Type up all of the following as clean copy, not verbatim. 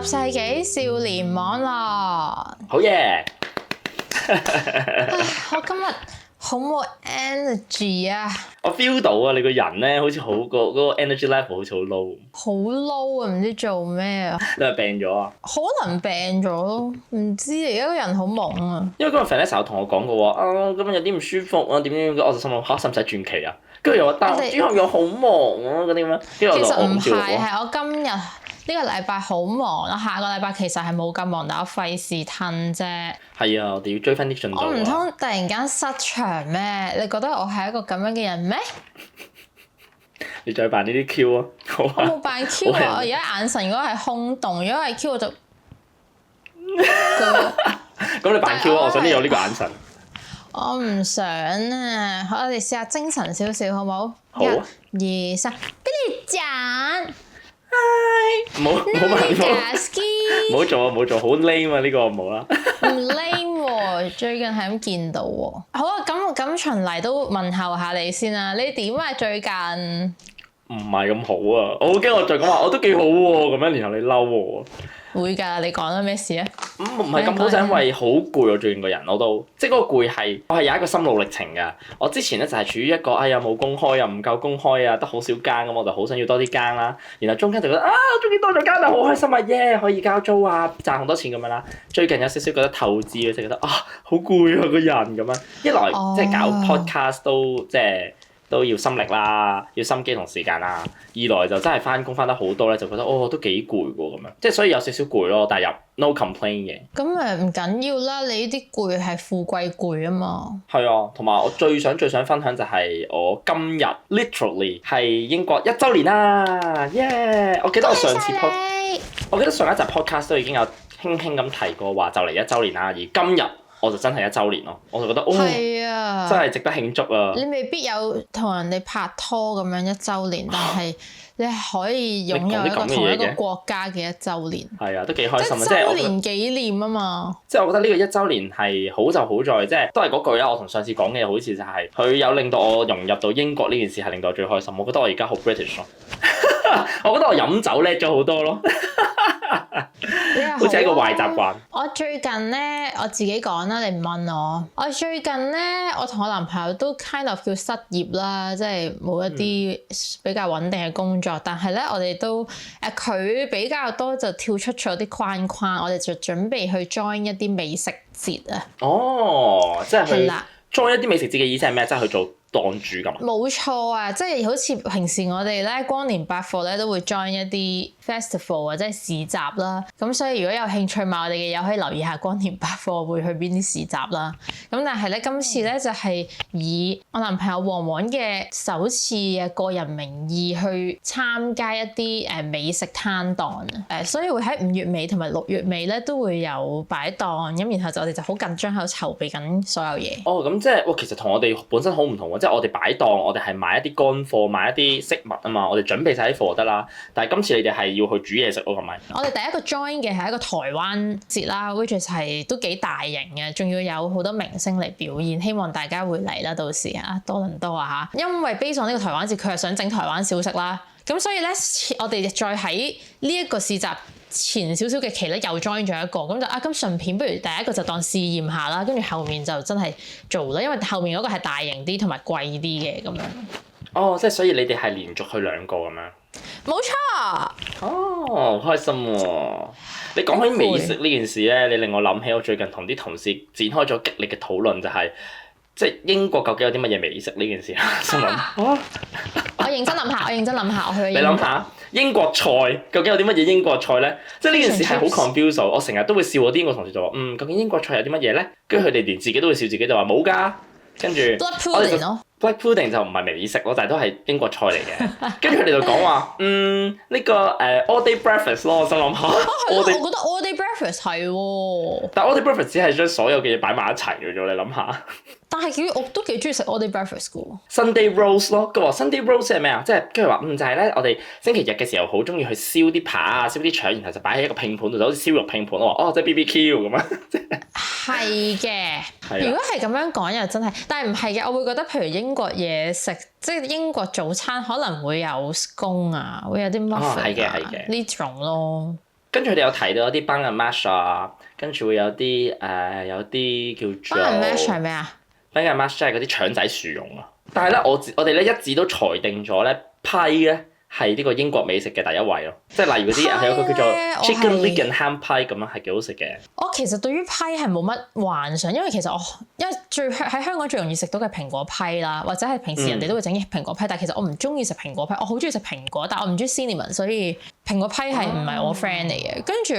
世紀少年網絡，好嘢！我今日好冇 energy 啊！我 feel 到啊，你個人咧好似好嗰個 energy level 好似好 low。好 low 啊！唔知做咩啊？你係病咗啊？可能病咗咯，唔知而家個人好懵啊！因為嗰日 Vanessa 同我講過啊，今日有啲唔舒服啊，點點點，我就心諗嚇，使唔使轉期啊？跟住又話，但係之後又好忙啊，嗰啲咩？跟住我就其實唔笑係，係我今日呢個禮拜好忙，我下個禮拜其實係冇咁忙，但我費事褪啫。係啊，我哋要追翻啲進度啊！我唔通突然間失場咩？你覺得我係一個咁樣嘅人咩？你再扮呢啲 Q 啊！好我啊！冇扮 Q 啊！我而家眼神如果係空洞，如果係 Q 我就咁你扮 Q 啊！我想你有呢個眼神。我唔想啊！好，我哋試下精神少少，好唔好？好啊！ 1、2、3，俾你揀。唔好扮呢個， Ski 唔好做啊！唔好做，好 lame 啊！呢個唔好啦。唔 lame 喎，最近係咁見到喎。好啊，咁循例都問候下你先啦。你點啊？最近唔係咁好啊！我好驚我再講話我都幾好喎，咁樣然後你嬲喎。會㗎，你講啦，咩事啊？唔係咁好，就因為好攰啊！最近個人我都，即係嗰個攰係我係有一個心路歷程㗎。我之前咧就係處於一個又冇公開又唔夠公開啊，得好少間咁，我就好想要多啲間啦。然後中間就覺得終於多咗間啦，好開心啊！耶，可以交租啊，賺好多錢咁樣啦。最近有少少覺得透支啊，即係覺得好攰啊個人咁樣。一來即係搞 podcast 都要心力啦，要心機同時間啦。二來就真係翻工翻得好多咧，就覺得都幾攰喎咁樣，即係所以有少少攰咯，但係又 no complain 嘅。咁唔緊要啦，你呢啲攰係富貴攰啊嘛。係啊，同埋我最想分享就係我今日 literally 係英國1週年啦，耶！我記得我上一集 podcast 都已經有輕輕咁提過話就嚟1週年啦，而今日我就真係1週年咯，我就覺得係啊，真係值得慶祝啊！你未必有同人哋拍拖咁樣1週年，但係你係可以擁有同一個國家嘅1週年。係啊，都幾開心啊！即係週年紀念啊嘛。即係我覺得呢個1週年係好就好在，即係都係嗰句啦。我同上次講嘅好似就係佢有令到我融入到英國呢件事係令到我最開心。我覺得我而家好 British 咯，我覺得我飲酒叻咗好多咯。好似係一個壞習慣。我最近咧，我自己講啦，你唔問我。我最近咧，我同我男朋友都 kind of 叫失業啦，即係冇一啲比較穩定嘅工作。但係咧，我哋都佢比較多就跳出咗啲框框，我哋就準備去 join 一啲美食節啊。哦，即係去啦 join 一啲美食節嘅意思係咩？即係去做檔主咁。冇錯啊，即係好似平時我哋咧光年百貨咧都會 join 一啲 festival 或者係市集啦，咁所以如果有興趣買我哋嘅嘢，可以留意下光年百貨會去邊啲市集啦。咁但係咧今次咧就係以我男朋友黃黃嘅首次嘅個人名義去參加一啲美食攤檔啊，所以會喺5月尾同埋6月尾咧都會有擺檔，咁然後就我哋就好緊張喺度籌備緊所有嘢。哦，咁即係其實同我哋本身好唔同喎，即係我哋擺檔，我哋係買一啲乾貨，買一啲飾物啊嘛，我哋準備晒啲貨得啦。但係今次你哋係要去煮嘢食咯，係咪？我哋第一個 join 嘅係一個台灣節啦 which is 係都幾大型嘅，仲要有好多明星嚟表演，希望大家會嚟啦，到時多倫多啊嚇，因為 based on呢個台灣節，佢係想整台灣小食啦，咁所以咧我哋再喺呢一個市集前少少嘅期咧又 join 咗一個，咁就咁順便不如第一個就當試驗下啦，跟住後面就真係做啦，因為後面嗰個係大型啲同埋貴啲嘅咁樣。哦，即係所以你哋係連續去2個咁樣。冇錯。哦，開心喎！你講起美食呢件事咧，你令我諗起我最近同啲同事展開咗激烈嘅討論，就係即係英國究竟有啲乜嘢美食呢件事啊？心諗我認真諗下，我去你諗下英國菜究竟有啲乜嘢英國菜咧？即係呢件事係好 confuse。我成日都會笑我啲英國同事就話究竟英國菜有啲乜嘢咧？跟住佢哋連自己都會笑自己就話冇㗎。跟住 Blood pudding 咯。Black pudding 就唔係美食咯，但係都係英國菜嚟嘅。跟住佢哋就講話，呢個all day breakfast 咯，我心諗下。我覺得 all day breakfast 係喎。但 all day breakfast 只係將所有嘅嘢擺埋一齊嘅啫，你諗下。但係我都幾中意食 all day breakfast 嘅喎。Sunday roast 咯，佢話 Sunday roast 係咩啊？即係跟住話就係咧，我哋星期日嘅時候好中意去燒啲扒啊，燒啲腸，然後就擺喺一個拼盤度，就好似燒肉拼盤咯。即係 BBQ 咁啊。係嘅。如果係咁樣講又真係，但係唔係嘅，我會覺得譬如英國嘢食，即係英國早餐可能會有 scone 啊，會有啲 muffin 啊呢種咯。跟住佢哋有提到一啲 bun and mash 啊，跟住會有啲有啲叫做 bun and mash 係咩啊？ bun and mash 即係嗰啲腸仔薯蓉啊。但係咧，我哋咧一致都裁定咗咧批咧係呢個英國美食嘅第一位咯。即係例如嗰啲係有個叫做 chicken leg and ham pie 咁樣係幾好食嘅。我其實對於批係冇乜幻想，因為其實因為喺香港最容易食到嘅蘋果批啦，或者係平時人哋都會整蘋果批，但係其實我唔中意食蘋果批，我好中意食蘋果，但係我唔中意 cinnamon， 所以蘋果批係唔係我 friend 嚟嘅。跟住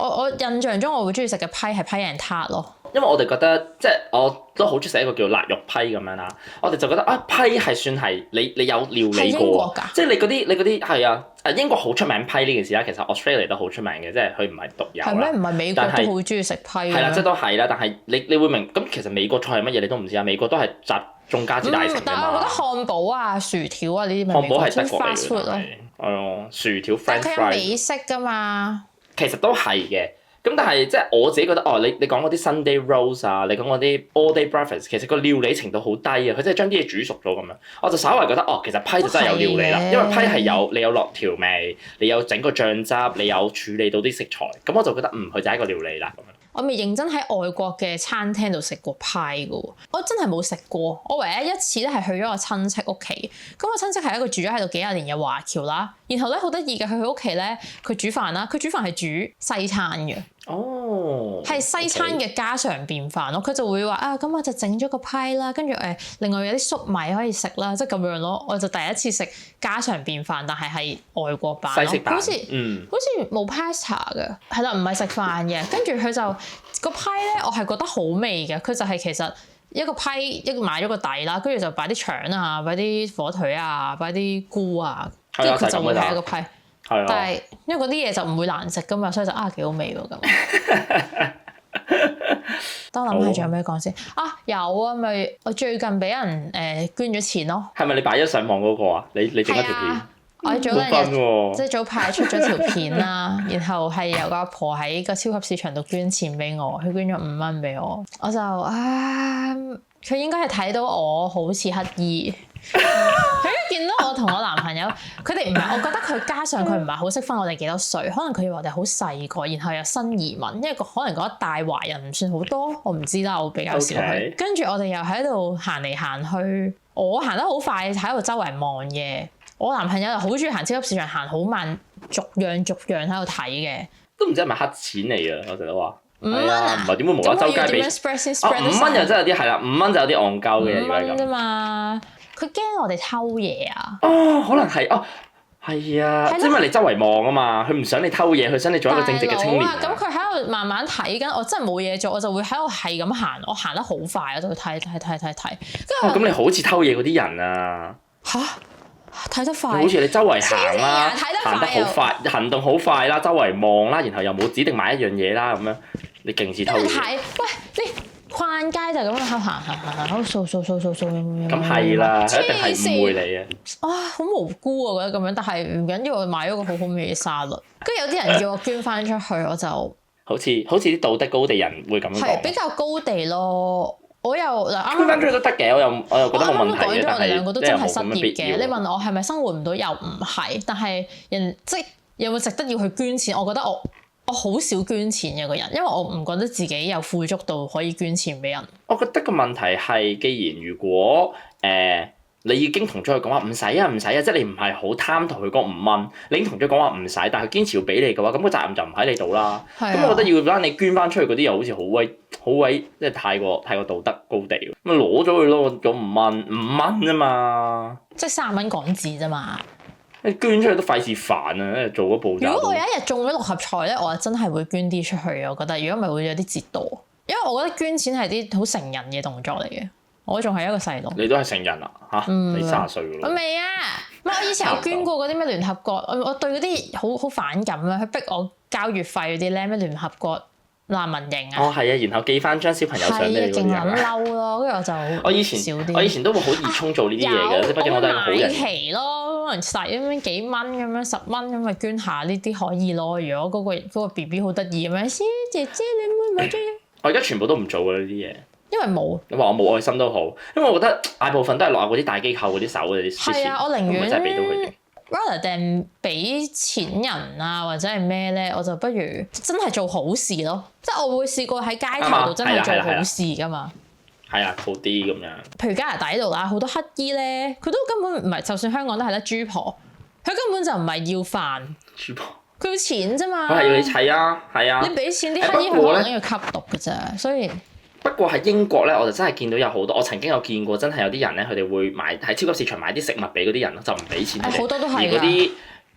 我印象中我會中意食嘅批係批 and tart 咯。因為我哋覺得即係我都好中意食一個叫辣肉批咁樣啦，我哋就覺得批係算係你有料理過，即係你嗰啲係啊英國好出名批呢件事啦，其實 Australia 都好出名嘅，即係佢唔係獨有啦。係咩？唔係美國都好中意食批？係啦，即係都係啦，但係你會明咁其實美國菜係乜嘢你都唔知啊，美國都係集眾家之大成㗎嘛。但係我覺得漢堡啊、薯條啊呢啲漢堡係德國嚟嘅，薯條 French fries。但係佢有美式㗎嘛？其實都係嘅。咁但係即係我自己覺得你講嗰啲 Sunday rolls 啊，你講嗰啲 all day breakfast，其實個料理程度好低啊，佢真係將啲嘢煮熟咗咁樣，我就稍為覺得其實批就真係有料理啦，因為批係你有落調味，你有整個醬汁，你有處理到啲食材，咁我就覺得佢就係一個料理啦咁樣。我未認真喺外國嘅餐廳度食過批嘅喎，我真係冇食過。我唯一一次咧係去咗我親戚屋企，咁我親戚係一個住咗喺度幾廿年嘅華僑啦。然後咧好得意嘅，佢屋企咧佢煮飯啦，佢煮飯係煮西餐嘅。係西餐嘅家常便飯咯。佢就會話咁我就整咗個批啦，跟住另外有啲粟米可以食啦，即係咁樣咯。我就第一次食家常便飯，但係外國版咯，好似冇 pasta 嘅，係啦，唔係食飯嘅。跟住佢就個批咧，我係覺得好味嘅。佢就係其實一個批買咗個底啦，跟住就擺啲腸啊，擺啲火腿啊，擺啲菇啊，跟住佢就會係一個批。但係因為嗰啲嘢就唔會難食噶嘛，所以就幾好味喎咁。等我諗下仲有咩講先有啊，咪我最近俾人捐咗錢咯。係咪你擺咗上網嗰個啊？你整一條片？我早兩日即係早排出咗條片啦，然後係有個阿婆喺個超級市場度捐錢俾我，佢捐咗5蚊俾我，我就佢應該係睇到我好似乞兒。佢一見到我同我男朋友，佢哋唔係，我覺得佢加上佢唔係好識分我哋幾多歲，可能佢以為我哋好細個，然後又新移民，因為可能嗰一帶華人唔算好多，我唔知啦，我比較少去。跟住我哋又喺度行嚟行去，我行得好快喺度周圍望嘅，我男朋友又好中意行超級市場，行好慢，逐樣喺度睇嘅。都唔知係咪黑錢嚟嘅，我成日都話。5蚊唔係點會無啦啦周街俾5蚊又真係有啲係啦，5蚊就有啲戇鳩嘅，如果係咁啫嘛。佢驚我哋偷嘢啊！可能係係啊，即係因為你周圍望啊嘛，佢唔想你偷嘢，佢想你做一個正直嘅青年。咁佢喺度慢慢睇緊，我真係冇嘢做，我就會喺度係咁行，我行得好快，我就會睇。咁你好似偷嘢嗰啲人啊！睇得快，好似你周圍行啦，行得好快，行動好快啦，周圍望啦，然後又冇指定買一樣嘢啦，咁樣你勁似偷嘢。喂，你逛街就咁樣行，喺度掃咁係啦，一定係誤會你嘅。好無辜啊，覺得咁樣，但係唔緊要，我買咗個好好味嘅沙律。跟住有啲人叫我捐翻出去，我就好似啲道德高地人會咁樣講。係比較高地咯。我又捐翻出去都得嘅，我又覺得冇問題嘅。但係我哋兩個都真係失業嘅。你問我係咪生活唔到，又唔係。但係即係有冇值得要去捐錢？我覺得我好少捐錢嘅個人，因為我唔覺得自己有富足到可以捐錢俾人。我覺得個問題係，既然如果你已經同咗佢講話唔使啊，即係你唔係好貪同佢講5蚊，你已經同咗講話唔使，但係佢堅持要俾你嘅話，咁個責任就唔喺你度啦。咁我覺得要翻你捐翻出去嗰啲又好似好威，即係太過道德高地。咁咪攞咗佢咯，攞5蚊啫嘛，即係30蚊港紙啫嘛。你捐出去都費事煩啊！做嗰步驟。如果我有一日中咗6合彩咧，我真係會捐啲出去。我覺得如果唔係會有啲折墮，因為我覺得捐錢係啲好成人嘅動作嚟嘅。我仲係一個細路。你都係成人啊？你30歲㗎咯。我未啊！我以前有捐過嗰啲咩聯合國，我對嗰啲好反感啊！佢逼我交月費嗰啲咧，咩聯合國難民營啊。係啊，然後寄翻張小朋友相俾你嗰啲人。勁嬲咯！跟住我就我以前都會好熱衷做呢啲嘢嘅，即係畢竟我都係好人。有買旗咯，可能使咁樣幾蚊咁樣10蚊咁咪捐下呢啲可以咯。如果嗰個 BB 好得意咁樣，姐姐你會唔會追？我而家全部都唔做㗎呢啲嘢。因為冇，你話我冇愛心都好，因為我覺得大部分都係落入嗰啲大機構嗰啲手嗰啲錢，我寧願真係俾到佢哋。rather than俾錢人啊或者係咩咧，我就不如真係做好事咯。即係我會試過喺街頭度真係做好事噶嘛。係啊，好啲咁樣。譬如加拿大呢度啦，好多乞衣咧，佢都根本唔係，就算香港都係得豬婆，佢根本就唔係要飯，豬婆佢要錢啫嘛。佢係要你砌啊，係啊。你俾錢啲乞衣，佢可能要吸毒㗎咋，所以。不過喺英國咧，我就真係見到有好多，我曾經有見過，真係有啲人咧，佢哋會買喺超級市場買啲食物俾嗰啲人，就唔俾錢佢哋。好多都係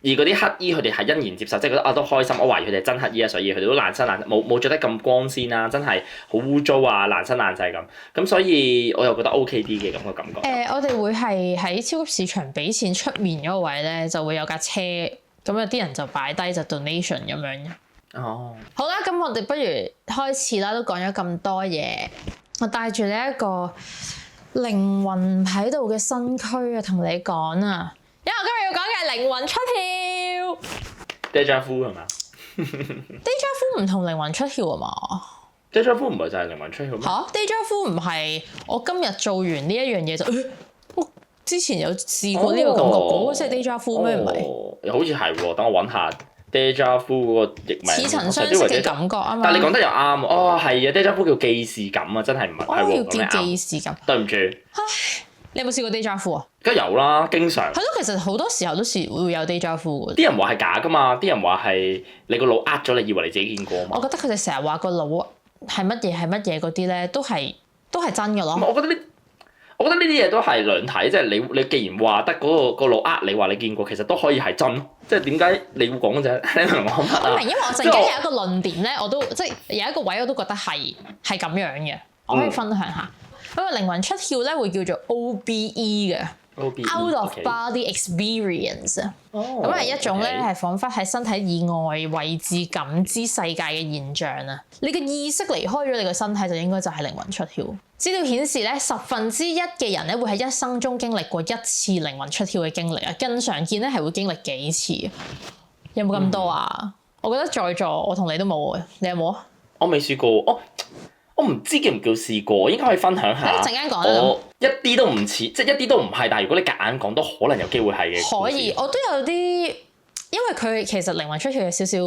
而嗰啲乞衣佢哋係欣然接受，即係覺得都開心。我懷疑佢哋係真乞衣啊，所以佢哋都爛身爛冇著得咁光鮮啦，真係好污糟啊，爛身爛世咁。咁所以我又覺得 OK 啲嘅咁嘅感覺。我哋會係喺超級市場俾錢出面嗰個位咧，就會有架車，咁有啲人就擺低就 donation 咁樣。哦，好啦，咁我哋不如開始啦，都講咗咁多嘢，我帶住呢一個靈魂喺度嘅身軀啊，同你講啊，因為我今日要講嘅係靈魂出竅。Déjà vu 係嘛？Déjà vu 唔同靈魂出竅啊嘛？Déjà vu 唔係就係靈魂出竅咩？嚇！Déjà vu唔係我今日做完呢一樣嘢就，我之前有試過呢個感覺，嗰個先係 Déjà vu 咩？唔係？好似係喎，等我揾下。Déjà vu 嗰個譯名似曾相識嘅感覺啊嘛，但係你講得又啱哦，係啊 Déjà vu 叫記事感啊，真係唔係係喎，叫記事感。對唔住，你有冇試過 Déjà vu 啊？梗係有啦，經常。係咯，其實好多時候都會有 Déjà vu 嘅。啲人話係假㗎嘛，啲人話係你個腦呃咗你，以為你自己見過嘛。我覺得佢哋成日話個腦係乜嘢嗰啲咧，都係真㗎咯。我覺得呢啲嘢都係兩睇，即係你既然話得嗰個腦呃你話你見過，其實都可以係真，即係點解你要講啫？你明我乜啊？我明，因為我陣間有一個論點咧，我都即係有一個位我都覺得係咁樣嘅，我可以分享下。咁啊，靈魂出竅咧會叫做 OBE 嘅。Out of body experience 咁係一種咧係彷彿喺身體以外位置感知世界嘅現象啊！你嘅意識離開咗你個身體，就應該就係靈魂出竅。資料顯示咧，1/10嘅人咧會喺一生中經歷過一次靈魂出竅嘅經歷啊，更常見咧係會經歷幾次。有冇咁多啊？我覺得在座我同你都冇啊，你有冇啊？我未試過，我唔知叫唔叫試過，應該可以分享下。一陣間講啦。我一啲都唔似，即係一啲都唔係，但係如果你夾硬講，都可能有機會係嘅。可以，我都有啲，因為佢其實靈魂出竅有少少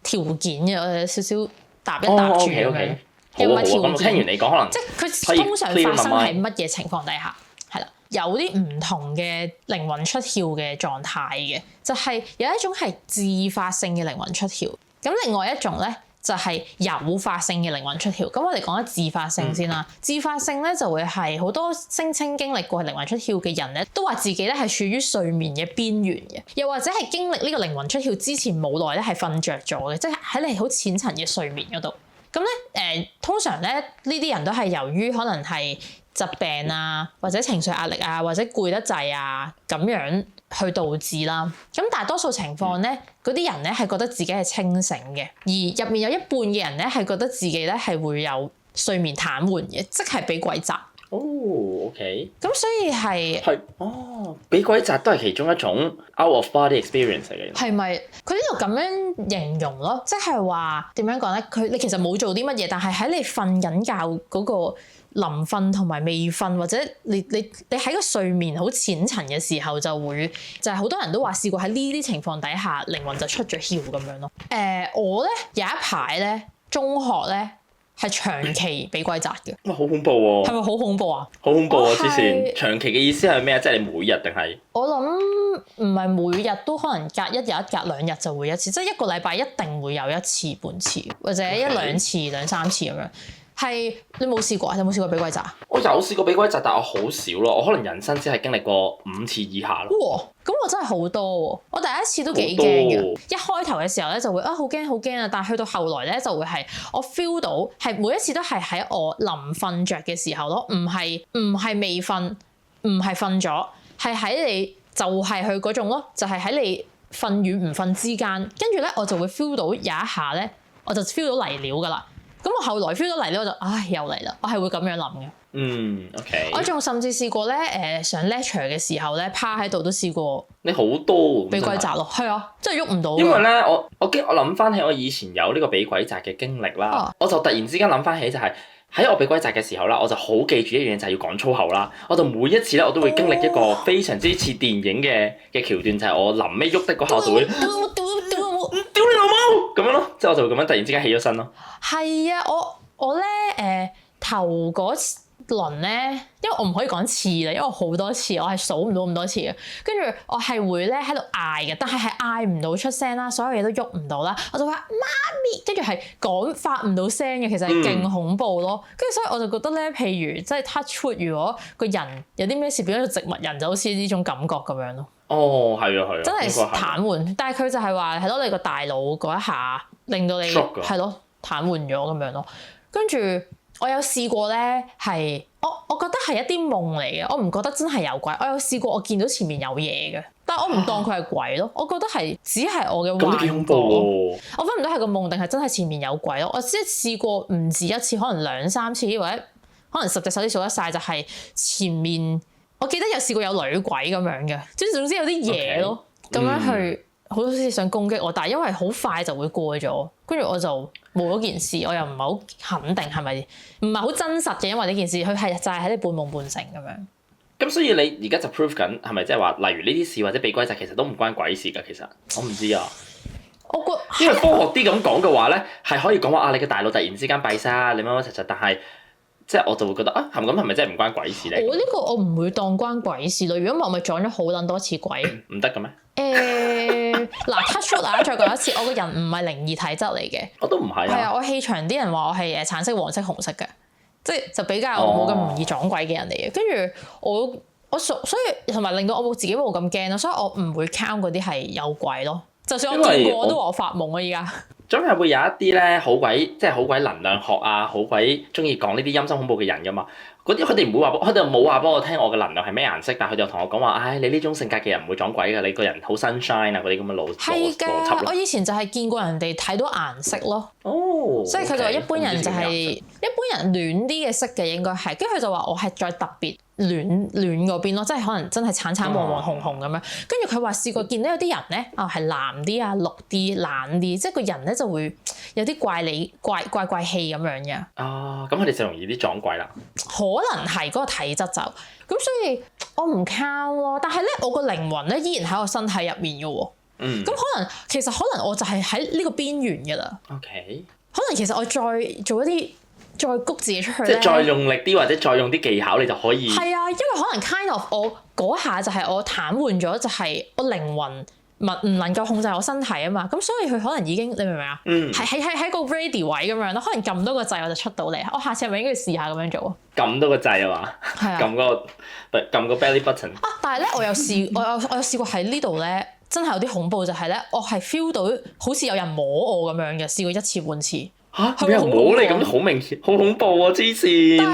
條件嘅，我有少少搭一搭住咁樣。又唔係條件。咁聽完你講，可能即係佢通常發生喺乜嘢情況底下？係啦，有啲唔同嘅靈魂出竅嘅狀態嘅，就係有一種係自發性嘅靈魂出竅，咁另外一種咧，就係誘發性嘅靈魂出竅。咁我哋講下自發性先啦。自發性咧就會係好多聲稱經歷過靈魂出竅嘅人咧，都話自己咧係處於睡眠嘅邊緣嘅，又或者係經歷呢個靈魂出竅之前冇耐咧係瞓着咗嘅，即係喺你好淺層嘅睡眠嗰度。咁咧通常咧呢啲人都係由於可能係疾病啊，或者情緒壓力啊，或者攰得滯啊咁樣去導致啦。咁大多數情況咧，嗰啲人咧係覺得自己係清醒嘅，而入面有一半嘅人咧係覺得自己咧係會有睡眠癱瘓嘅，即係俾鬼責。哦，OK。咁所以係俾鬼責都係其中一種 out of body experience 嚟嘅。係咪？佢呢度咁樣形容咯，即係話點樣講咧？你其實冇做啲乜嘢，但係喺你瞓緊覺嗰個臨瞓同埋未瞓，或者你喺個睡眠好淺層嘅時候，就係好多人都話試過喺呢啲情況底下，靈魂就出咗竅咁樣咯。我咧有一排咧中學咧係長期俾鬼責嘅。哇，好恐怖喎！係咪好恐怖啊？好恐怖啊！之前長期嘅意思係咩啊？即係你每日定係？我諗唔係每日，都可能隔一日、隔兩日就會一次，即係一個禮拜一定會有一次半次，或者一兩次、兩三次咁樣。係你冇試過啊？有冇試過俾鬼責？我有試過俾鬼責，但我好少咯。我可能人生只係經歷過5次以下咯。哇！咁我真係好多喎。我第一次都幾驚嘅。一開頭嘅時候咧就會好驚好驚啊！但係去到後來咧就會係我 feel 到係每一次都係喺我臨瞓着嘅時候咯，唔係未瞓，唔係瞓咗，係喺你就係佢嗰種咯，就係喺你瞓與唔瞓之間，跟住咧我就會 feel 到有一下咧，我就 feel 到嚟料㗎啦。咁我後來 feel 到嚟咧，我就又嚟啦！我係會咁樣諗嘅。OK。我仲甚至試過咧，上 lecture 嘅時候咧，趴喺度都試過。你好多俾鬼責咯，係啊，真係喐唔到。因為咧，我諗翻起我以前有呢個俾鬼責嘅經歷啦，我就突然之間諗翻起就係喺我被歸宅嘅時候啦，我就好記住一樣嘢就係要講粗口啦。我就每一次咧我都會經歷一個非常之似電影嘅橋段，就係我臨尾喐的嗰下我就會屌你老母咁樣咯，即係我就會咁樣突然之間起咗身咯。係啊，我咧頭嗰輪咧，因為我唔可以講次啦，因為我好多次，我係數唔到咁多次嘅。跟住我係會咧喺度嗌嘅，但係嗌唔到出聲啦，所有嘢都喐唔到啦。我就話媽咪，跟住係發唔到聲嘅，其實係勁恐怖咯。跟住所以我就覺得咧，譬如即係 touch wood，如果個人有啲咩事變咗做植物人，就好似呢種感覺咁樣咯。哦，係啊，係啊，真係癱瘓，但係佢就係話係咯，你個大腦嗰一下令到你係咯癱瘓咗咁樣咯，跟住。我有試過咧，係我覺得係一啲夢嚟嘅，我唔覺得真係有鬼。我有試過，我見到前面有嘢嘅，但係我唔當佢係鬼咯。我覺得係只係我嘅幻覺。咁恐怖喎！我分唔到係個夢定係真係前面有鬼咯。我即係試過唔止一次，可能2、3次，或者可能10隻手指數得晒，就係前面我記得有試過有女鬼咁樣嘅，即係總之有啲嘢咯，咁樣去好似想攻擊我，但係因為好快就會過咗，跟住我就冇咗件事，我又唔係好肯定係咪唔係好真實嘅，因為呢件事佢係就係喺你半夢半醒咁樣。咁所以你而家就 prove 緊係咪即係話，例如呢啲事或者被歸宅其實都唔關鬼事㗎？其實我唔知啊。我覺因為科學啲咁講嘅話咧，係可以講話啊，你嘅大腦突然之間閉塞，你乜乜柒柒，但係即係我就會覺得啊，係咪真係唔關鬼事咧？我呢個我唔會當關鬼事咯。如果唔係，我咪撞咗好撚多次鬼。唔得嘅咩？嗱 touch wood 啊，再講一次，我個人唔係靈異體質嚟嘅。我都唔係啊。係啊，我氣場啲人話我係橙色、黃色、紅色嘅，即係就比較冇咁容易撞鬼嘅人嚟嘅。跟住我所以同埋令到我自己冇咁驚咯，所以我唔會 count 嗰啲係有鬼咯。就算我見過，我都話我發夢啊！依家總係會有一啲咧好鬼即係好鬼能量學啊，好鬼中意講呢啲陰森恐怖嘅人噶嘛。嗰啲佢哋唔會話，佢哋冇話俾我聽我嘅能量係咩顏色，但係佢哋又同我講話，唉，你呢種性格嘅人唔會撞鬼㗎，你個人好 sunshine 啊嗰啲咁嘅邏輯。我以前就係見過人哋睇到顏色咯。哦。所以佢就話一般人就係一般人暖啲嘅色嘅應該係，跟住佢就話我係再特別暖嗰邊咯，即係可能真係橙橙黃黃紅紅咁樣。跟住佢話試過見到有啲人咧，係藍啲啊、綠啲、冷啲，即係個人咧就會有啲怪氣咁樣嘅。啊，咁佢哋就容易啲撞鬼啦。可能係嗰個體質就咁，所以我唔 count 咯。但係咧，我個靈魂咧依然喺我身體入面嘅喎。咁可能我就係喺呢個邊緣嘅啦。OK。可能其實我再做一啲再谷自己出去即係再用力啲或者再用啲技巧，你就可以。係啊，因為可能 kind of 我嗰下就係我癱瘓咗，就係我靈魂唔能夠控制我身體啊嘛。咁所以佢可能已經你明唔明啊？喺個 ready 位咁樣咯，可能撳多個掣我就出到嚟。我下次係咪應該要試下咁樣做啊？撳多個掣啊嘛，撳個 belly button。但係咧，我有試過喺呢度咧，真係有啲恐怖，就係咧，我係 feel 到好似有人摸我咁樣嘅，試過1次半次。嚇！有人摸你咁好明顯，好恐怖喎！黐線，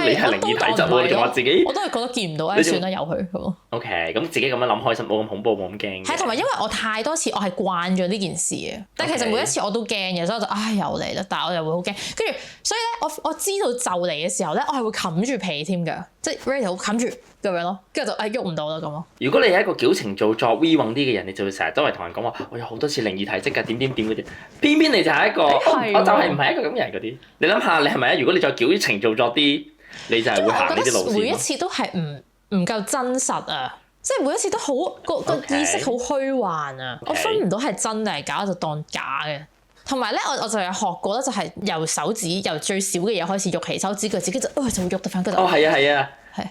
你係靈異體質喎，你仲話自己？我都係覺得見唔到，算啦，由佢咁。OK，咁自己咁樣諗開心，冇咁恐怖，冇咁驚。係同埋因為我太多次，我係慣咗呢件事嘅，但係其實每一次我都驚嘅，所以我就又嚟啦，但係我又會好驚。跟住所以咧，我知道就嚟嘅時候咧，我係會冚住被添㗎，即係 ready 好冚住咁樣咯，跟住就喐唔到啦咁咯。如果你係一個矯情做作 V 運啲嘅人，你就會成日周圍同人講話，我有好多次靈異體質㗎，點嗰啲。偏偏你就係一個，我就係唔係一個咁嘅人嗰啲。你諗下，你係咪啊？如果你再矯情做作啲，你就係會行呢啲路線。每一次都係唔夠真實啊！即係每一次都好個意識好虛幻啊！我分唔到係真定係假，我就當假嘅。同埋咧，我就有學過咧，就係由手指由最少嘅嘢開始喐起手指，佢自己就會喐得翻。哦，係啊，係啊。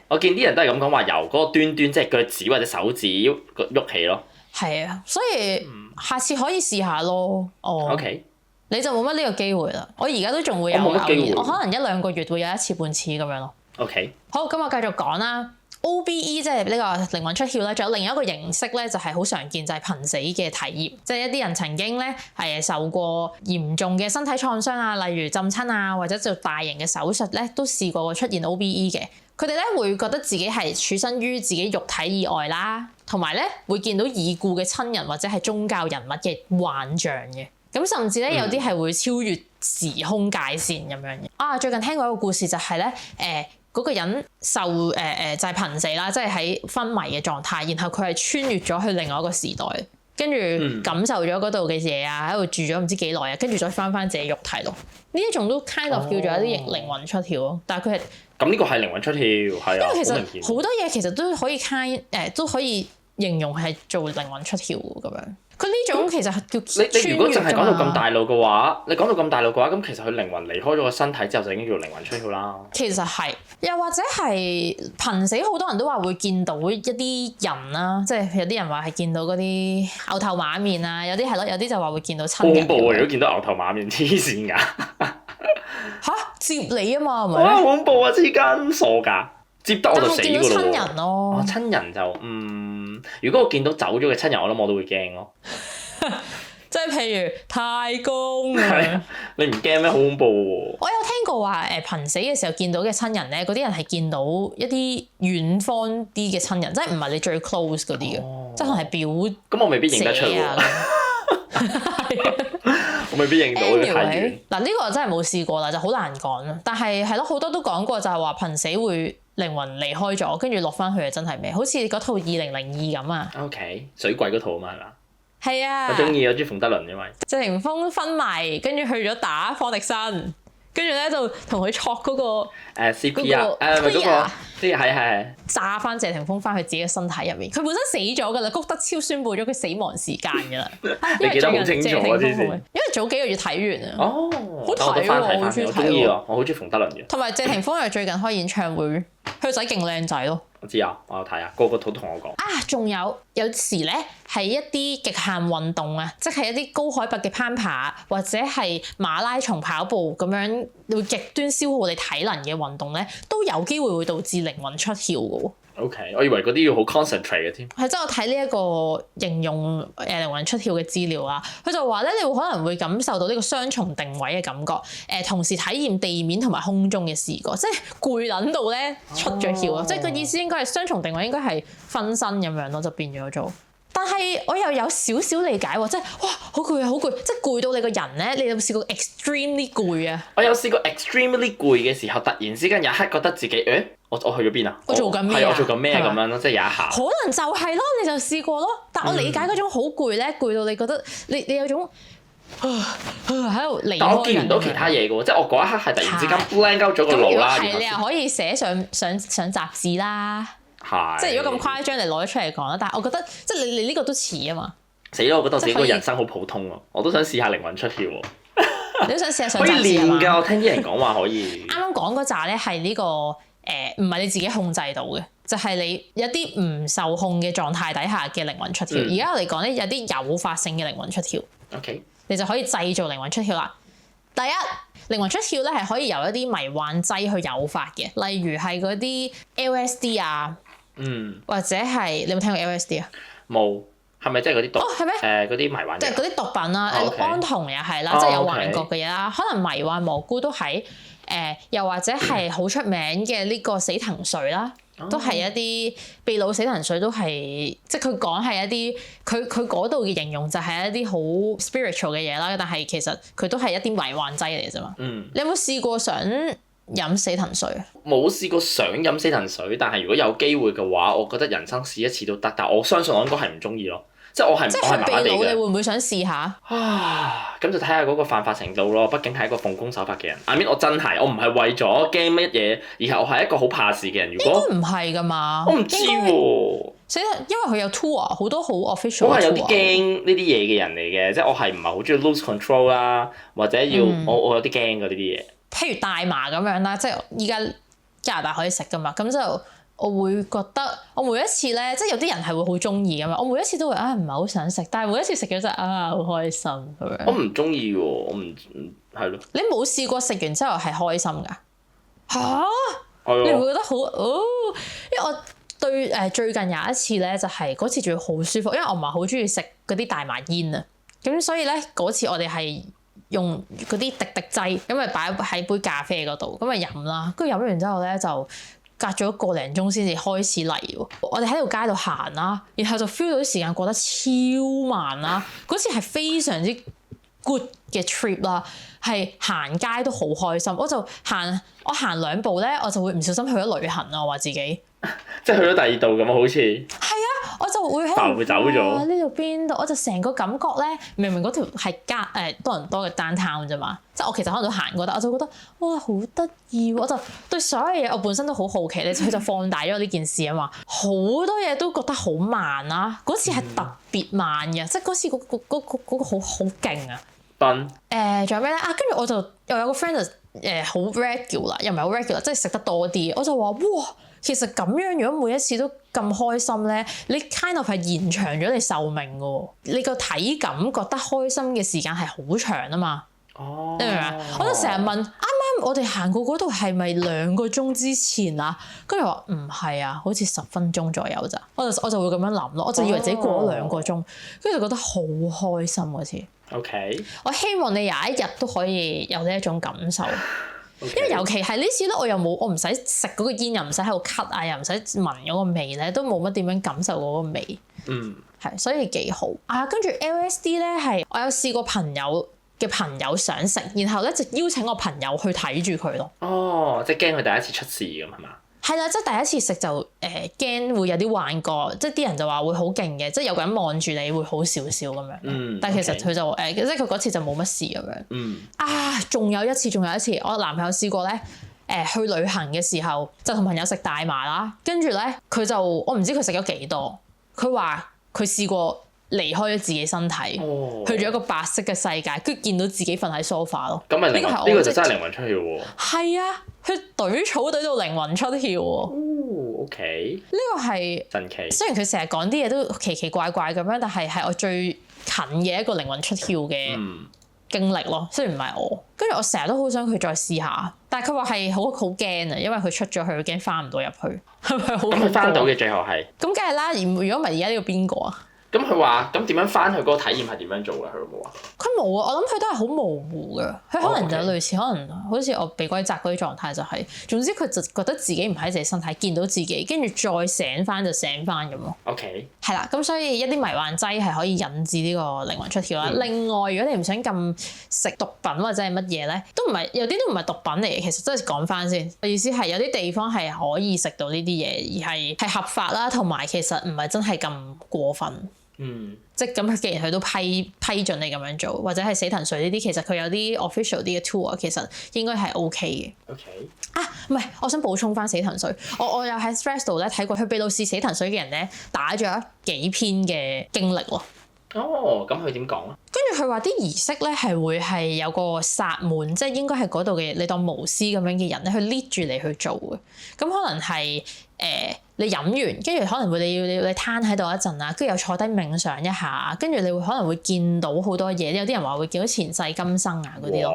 我見啲人都係咁講話，由嗰個端即係腳趾或者手指喐起咯。係啊，所以下次可以試下咯。OK。你就冇乜呢個機會啦。我而家都仲會有偶然，我可能1-2個月會有1次半次咁樣咯。OK。好，咁我繼續講啦。OBE 即係呢個靈魂出竅咧，仲有另一個形式咧，就係好常見，就係瀕死嘅體驗。即係一啲人曾經咧係受過嚴重嘅身體創傷啊，例如浸親啊，或者做大型嘅手術咧，都試過出現 OBE 嘅。佢哋咧會覺得自己係處身於自己肉體以外啦，同埋咧會見到已故嘅親人或者係宗教人物嘅幻象嘅。咁甚至咧有啲係會超越時空界線咁樣嘅。最近聽過一個故事就係咧嗰個人就係瀕死啦，即係喺昏迷嘅狀態，然後佢係穿越咗去另外一個時代。跟住感受咗嗰度嘅嘢啊，喺度住咗唔知幾耐啊，跟住再翻自己肉體咯。呢一種都 kind of 叫做一啲靈魂出竅咯，但係佢係咁呢個係靈魂出竅，係啊，因為其好明顯實好多嘢其實都可以都可以形容係做靈魂出竅咁樣。佢呢種其實係叫你如果淨係講到咁大路嘅話，咁其實佢靈魂離開咗個身體之後就已經叫靈魂出竅啦。其實係，又或者係瀕死，好多人都話會見到一啲人啦，即係有啲人話係見到嗰啲牛頭馬面啊，有啲係咯，有啲就話會見到親人。好恐怖啊！如果見到牛頭馬面，黐線㗎嚇接你啊嘛，係咪？哇！恐怖啊！黐筋傻㗎，接得我就死㗎咯喎。但係見到親人咯。親人就如果我見到走咗嘅親人，我諗我都會驚咯。即係譬如太公你唔驚咩？好恐怖喎！我有聽過話瀕死嘅時候見到嘅親人咧，嗰啲人係見到一啲遠方啲嘅親人，即係唔係你最 close 嗰啲嘅，即係可能係表。咁我未必認得出喎。我未必認到嘅太遠。嗱呢個真係冇試過啦，就好難講啦。但係係咯，好多都講過就係話瀕死會靈魂離開咗，跟住落翻去係真係咩？好似嗰套2002咁啊。OK，水鬼嗰套啊嘛係嘛？係啊。我中意馮德倫，因為謝霆鋒昏迷，跟住去咗打方力申，跟住咧就同佢戳嗰個CP 啊，咪嗰個，即係炸翻謝霆鋒翻去自己嘅身體入面。佢本身死咗㗎啦，谷德超宣佈咗佢死亡時間㗎啦。你記得好清楚啊！因為早幾個月睇完啊。哦，好睇喎，好中意睇喎。我好中意馮德倫嘅。同埋謝霆鋒又最近開演唱會，佢個仔勁靚仔咯。我知啊，我有睇啊，個個都同我講。啊，仲有時咧係一啲極限運動啊，即係一啲高海拔嘅攀爬或者係馬拉松跑步咁樣會極端消耗你體能嘅運動咧，都有機會會導致靈魂出竅嘅喎。OK，我以為嗰啲要好 concentrate 嘅添。係，即係我睇呢一個形容靈魂出竅嘅資料啦，佢就話咧，你會可能會感受到呢個雙重定位嘅感覺，同時體驗地面同埋空中嘅視覺，即係攰撚到咧出咗竅啊！即係個意思應該係雙重定位，應該係分身咁樣咯，就變咗做。但係我又有少少理解喎，即係哇好攰啊，好攰！即係攰到你個人咧，你有冇試過 extremely 攰啊？我有試過 extremely 攰嘅時候，突然之間有一刻覺得自己我去咗邊啊？我做緊咩啊？係我做緊咩咁樣咯？即係有一下。可能就係咯，你就試過咯。但我理解嗰種好攰咧，攰到你覺得你有種喺度離開。但我見唔到其他嘢嘅喎，即係我嗰一刻係突然之間 blank out 咗個腦啦。係你又可以寫上雜誌啦。係。即係如果咁誇張，你攞咗出嚟講啦。但係我覺得即係你呢個都似啊嘛。死咯！我覺得自己個人生好普通喎，我都想試下靈魂出竅喎。你都想試下上雜誌可以練㗎，我聽啲人講話可以。啱啱講嗰扎咧係呢個唔係你自己控制到嘅，就係你有啲唔受控嘅狀態底下嘅靈魂出竅。而家我嚟講咧，有啲誘發性嘅靈魂出竅。OK，你就可以製造靈魂出竅啦。第一，靈魂出竅咧係可以由一啲迷幻劑去誘發嘅，例如係嗰啲 LSD 啊，或者係你有冇聽過 LSD 啊？冇，係咪即係嗰啲毒？係咩？嗰啲迷幻，即係嗰啲毒品啦，安酮又係啦，即係有幻覺嘅嘢啦。可能迷幻蘑菇都係，又或者係好出名嘅呢個死藤水啦，都係一啲秘魯死藤水都係，即係佢講係一啲佢嗰度嘅形容就係一啲好 spiritual 嘅嘢啦。但係其實佢都係一啲迷幻劑嚟嘅啫嘛。你有冇試過想飲死藤水啊？冇試過想飲死藤水，但係如果有機會嘅話，我覺得人生試一次都得。但我相信我應該係唔中意咯，即係我係麻麻地嘅。秘魯你會唔會想試下？咁就睇下嗰個犯法程度咯。畢竟係一個奉公守法嘅人。I mean，我真係我唔係為咗驚乜嘢，而係我係一個好怕事嘅人。如果應該唔係㗎嘛？我唔知喎。死啦！因為佢有 tour，好多好 official。我係有啲驚呢啲嘢嘅人嚟嘅，即係我係唔係好中意 lose control 啦，或者要我有啲驚㗎呢啲嘢。譬如大麻咁樣啦，即係依家加拿大可以食㗎嘛，咁就我會覺得我每一次咧，即係有啲人係會好中意㗎嘛，我每一次都會唔係好想食，但係每一次食咗就好開心咁樣。我唔中意喎，我唔係咯。你冇試過食完之後係開心㗎？嚇！你會覺得好因為我對最近有一次咧，就係嗰次仲要好舒服，因為我唔係好中意食嗰啲大麻煙啊，咁所以咧嗰次我哋係用嗰啲滴滴劑，咁咪擺喺杯咖啡嗰度，咁咪飲啦。跟住飲完之後咧，就隔咗個零鐘先至開始嚟喎。我哋喺條街度行啦，然後就 feel 到啲時間過得超慢啦。嗰次係非常之 good 嘅 trip 啦，係行街都好開心。我行兩步咧，我就會唔小心去咗旅行啊！我話自己，即係去咗第二度咁啊，好似。係啊，我就會浮走咗呢度邊度，我就成個感覺咧，明明嗰條係多倫多嘅 downtown 啫嘛，即係我其實可能都行過，但我就覺得哇好得意喎，我就對所有嘢我本身都好好奇咧，佢就放大咗呢件事啊嘛，好多嘢都覺得好慢啦，嗰次係特別慢嘅，即係嗰次嗰個好勁啊！仲有咩咧？跟住我就又有個 friend 就好 regular，又唔係好 regular，即係食得多啲。我就話哇，其實咁樣如果每一次都咁開心咧，你 kind of 係延長咗你壽命嘅喎。你個體感覺得開心嘅時間係好長啊嘛。哦，你明唔明啊？我就成日問，啱啱我哋行過嗰度係咪2個鐘之前啊？跟住話唔係啊，好似10分鐘左右咋。我就會咁樣諗咯，我就以為自己過咗2個鐘，跟住就覺得好開心嗰次。OK，我希望你有一日都可以有呢一種感受， Okay. 因為尤其係呢次咧，我唔使食嗰個煙，又唔使喺度咳啊，又唔使聞嗰個味咧，都冇乜點樣感受嗰個味。係，所以幾好啊。跟住 LSD 咧係我有試過朋友嘅朋友想食，然後咧就邀請我朋友去睇住佢咯。哦，即係驚佢第一次出事咁係嘛？係啦，即係第一次食就驚會有啲幻覺，即係啲人就話會好勁嘅，即係有個人望住你會好少少咁樣。但係其實佢就即係佢嗰次就冇乜事咁樣。仲有一次，我男朋友試過咧，去旅行嘅時候就同朋友食大麻啦，跟住咧佢就我唔知佢食咗幾多，佢話佢試過離開咗自己身體，去咗一個白色嘅世界，跟住見到自己瞓喺 sofa 咯。咁咪呢個就真係靈魂出竅喎。係啊，佢懟草懟到靈魂出竅喎。OK，呢個係神奇。雖然佢成日講啲嘢都奇奇怪怪咁樣，但係我最近嘅一個靈魂出竅嘅經歷咯。雖然唔係我，跟住我成日都好想佢再試下，但係佢話係好驚啊，因為佢出咗去驚翻唔到入去，係咪好？咁佢翻到嘅最後係？咁梗係啦，如果唔係而家呢個邊個啊？咁佢話：咁點樣翻去嗰個體驗係點樣做嘅？佢有冇啊？佢冇啊！我諗佢都係好模糊嘅。佢可能就類似，可能好似我被鬼責嗰啲狀態，就係總之佢就覺得自己唔喺自己身體，見到自己，跟住再醒翻就醒翻咁咯。OK。係啦，咁所以一啲迷幻劑係可以引致呢個靈魂出竅啦。另外，如果你唔想咁食毒品或者係乜嘢咧，都唔係有啲都唔係毒品嚟嘅。其實真係講翻先，意思係有啲地方係可以食到呢啲嘢，而係合法啦，同埋其實唔係真係咁過分。即係咁，既然佢都批准你咁樣做，或者係死藤水呢啲，其實佢有啲 official 啲嘅 tour，其實應該係 OK 嘅。OK。唔係，我想補充翻死藤水。我有喺 Threads 度咧睇過，去秘魯試死藤水嘅人咧打咗幾篇嘅經歷咯。哦，咁佢點講啊？跟住佢話啲儀式咧係會係有個薩滿，即係應該係嗰度嘅你當巫師咁樣嘅人咧去 lead 住你去做嘅。咁可能係你飲完，跟住可能會你攤喺度一陣啊，跟住又坐低冥想一下，跟住你會可能會見到好多嘢。有啲人話會見到前世今生啊嗰啲咯。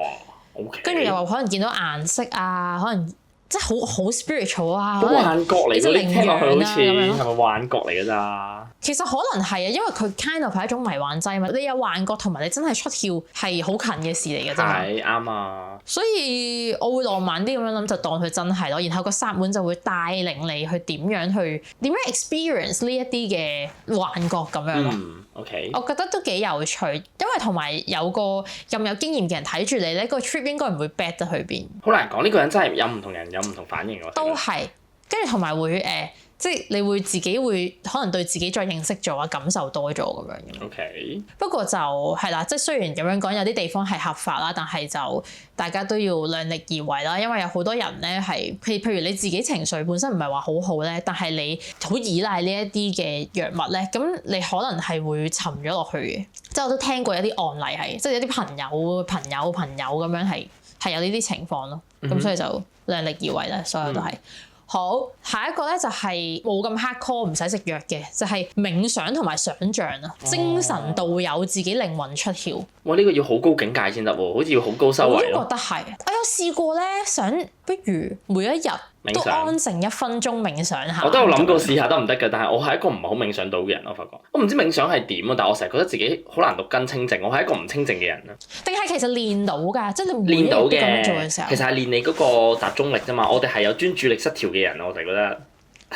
跟住又話可能見到顏色啊，可能即係好 spiritual 啊。幻覺嚟㗎，你聽落去好似係咪幻覺嚟㗎咋？其實可能係啊，因為佢 kind of 係一種迷幻劑嘛。你有幻覺同埋你真係出竅係好近嘅事嚟嘅啫嘛。係啱啊。所以我會浪漫啲咁樣諗，就當佢真係咯。然後個薩滿就會帶領你去點樣 experience 呢一啲嘅幻覺咁樣咯。OK。我覺得都幾有趣，因為同埋有個咁有經驗嘅人睇住你咧，個 trip 應該唔會 bad 得去邊。好難講，呢個人真係有唔同人有唔同反應喎。都係，跟住同埋會即係你會自己會可能對自己再認識咗啊，感受多咗咁樣。OK。不過就係啦，即係雖然咁樣講，有啲地方係合法啦，但係就大家都要量力而為啦。因為有好多人咧係，譬如你自己情緒本身唔係話好好咧，但係你好依賴呢一啲嘅藥物咧，咁你可能係會沉咗落去嘅。即係我都聽過一啲案例係，即係有啲朋友咁樣係有呢啲情況咯。咁所以就量力而為啦，所有都係。好，下一個咧就係冇咁 hardcore，唔使食藥嘅，就係冥想同埋想像啊，精神導有自己靈魂出竅。哇！呢個要好高境界先得喎，好似要好高修為咯。我都覺得係，我有試過咧，想不如每一日都安靜1分鐘冥想下。我都有諗過試下得唔得㗎，但係我係一個唔係好冥想到嘅人，我發覺。我唔知冥想係點啊，但係我成日覺得自己好難六根清淨，我係一個唔清淨嘅人啊。定係其實練到㗎，即係你練到嘅咁樣做嘅時候。其實係練你嗰個集中力啫嘛，我哋係有專注力失調嘅人，我就覺得。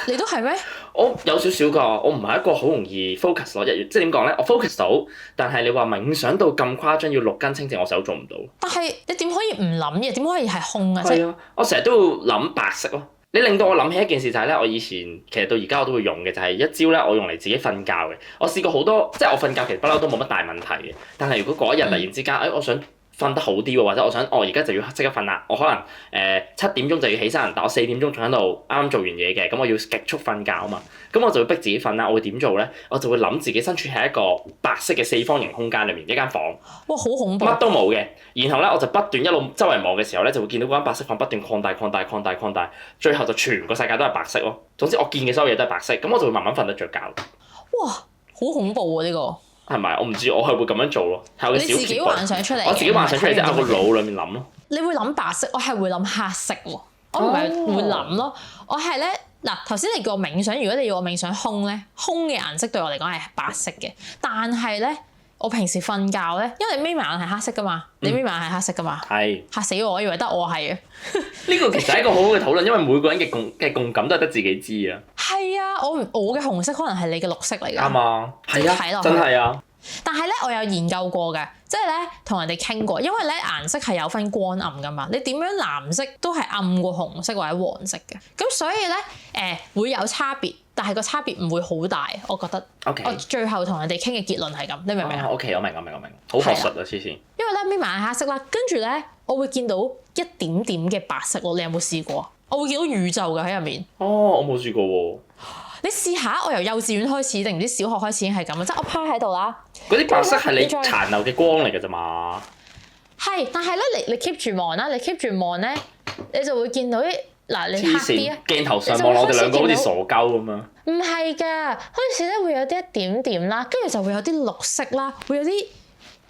你都係咩？我有少少㗎，我唔係一個好容易 focus 落即係點講咧？我 focus 到，但係你話冥想到咁誇張要六根清淨，我手做唔到。但係你點可以唔諗嘢？點可以係空啊？係啊，我成日都要諗白色咯，你令到我諗起一件事就係咧，我以前其實到而家我都會用嘅，就係一招咧，我用嚟自己瞓覺嘅。我試過好多，即係我瞓覺其實不嬲都冇乜大問題嘅。但係如果嗰一日突然之間，我想瞓得好啲喎，或者我想而家就要即刻瞓啦，我可能7點鐘就要起身，但我4點鐘仲喺度啱啱做完嘢嘅，咁我要極速瞓覺啊嘛。咁我就會逼自己瞓啦。我會點做咧？我就會諗自己身處喺一個白色嘅四方形空間裏面，一間房。哇！好恐怖。乜都冇嘅。然後咧，我就不斷一路周圍望嘅時候咧，就會見到嗰間白色房不斷擴大、擴大、擴大、擴大，最後就全個世界都係白色咯。總之我見嘅所有嘢都係白色，咁我就會慢慢瞓得着覺。哇！好恐怖喎呢個。係咪？我唔知，我係會咁樣做咯。係我嘅小你自己幻想出嚟。我自己幻想出嚟，即係喺個腦裡面諗咯。你會諗白色，我係會諗黑色喎。我唔係會諗咯，我係咧嗱。頭先你叫我冥想，如果你要我冥想空咧，空嘅顏色對我嚟講係白色嘅。但係咧，我平時瞓覺咧，因為你眯埋眼係黑色噶嘛，你眯埋眼係黑色噶嘛，係嚇死我，我以為得我係啊。呢個其實係一個好好嘅討論，因為每個人嘅共感都係得自己知啊。係啊，我嘅紅色可能係你嘅綠色嚟㗎。啱啊，係啊，真係啊。但係咧，我有研究過嘅，即係咧同人哋傾過，因為咧顏色係有分光暗噶嘛，你點樣藍色都係暗過紅色或者黃色嘅，咁所以咧會有差別，但係個差別唔會好大，我覺得。Okay. 我最後同人哋傾嘅結論係咁，你明唔明啊？OK，我明，好學術啊，黐線。因為咧眯埋眼黑色啦，跟住咧我會見到一點點嘅白色咯，你有冇試過？我會見到宇宙嘅喺入面。哦，我冇試過喎。你試下，我由幼稚園開始定唔知小學開始已經係咁啊！即係我趴喺度啦。嗰啲白色係你殘留嘅光嚟㗎啫嘛。係，但係咧，你 keep 住望啦，你 keep 住望咧，你就會見到啲嗱，你黑啲啊。鏡頭上望我哋兩個好似傻鳩咁啊。唔係㗎，開始咧會有啲一點點啦，跟住就會有啲綠色啦，會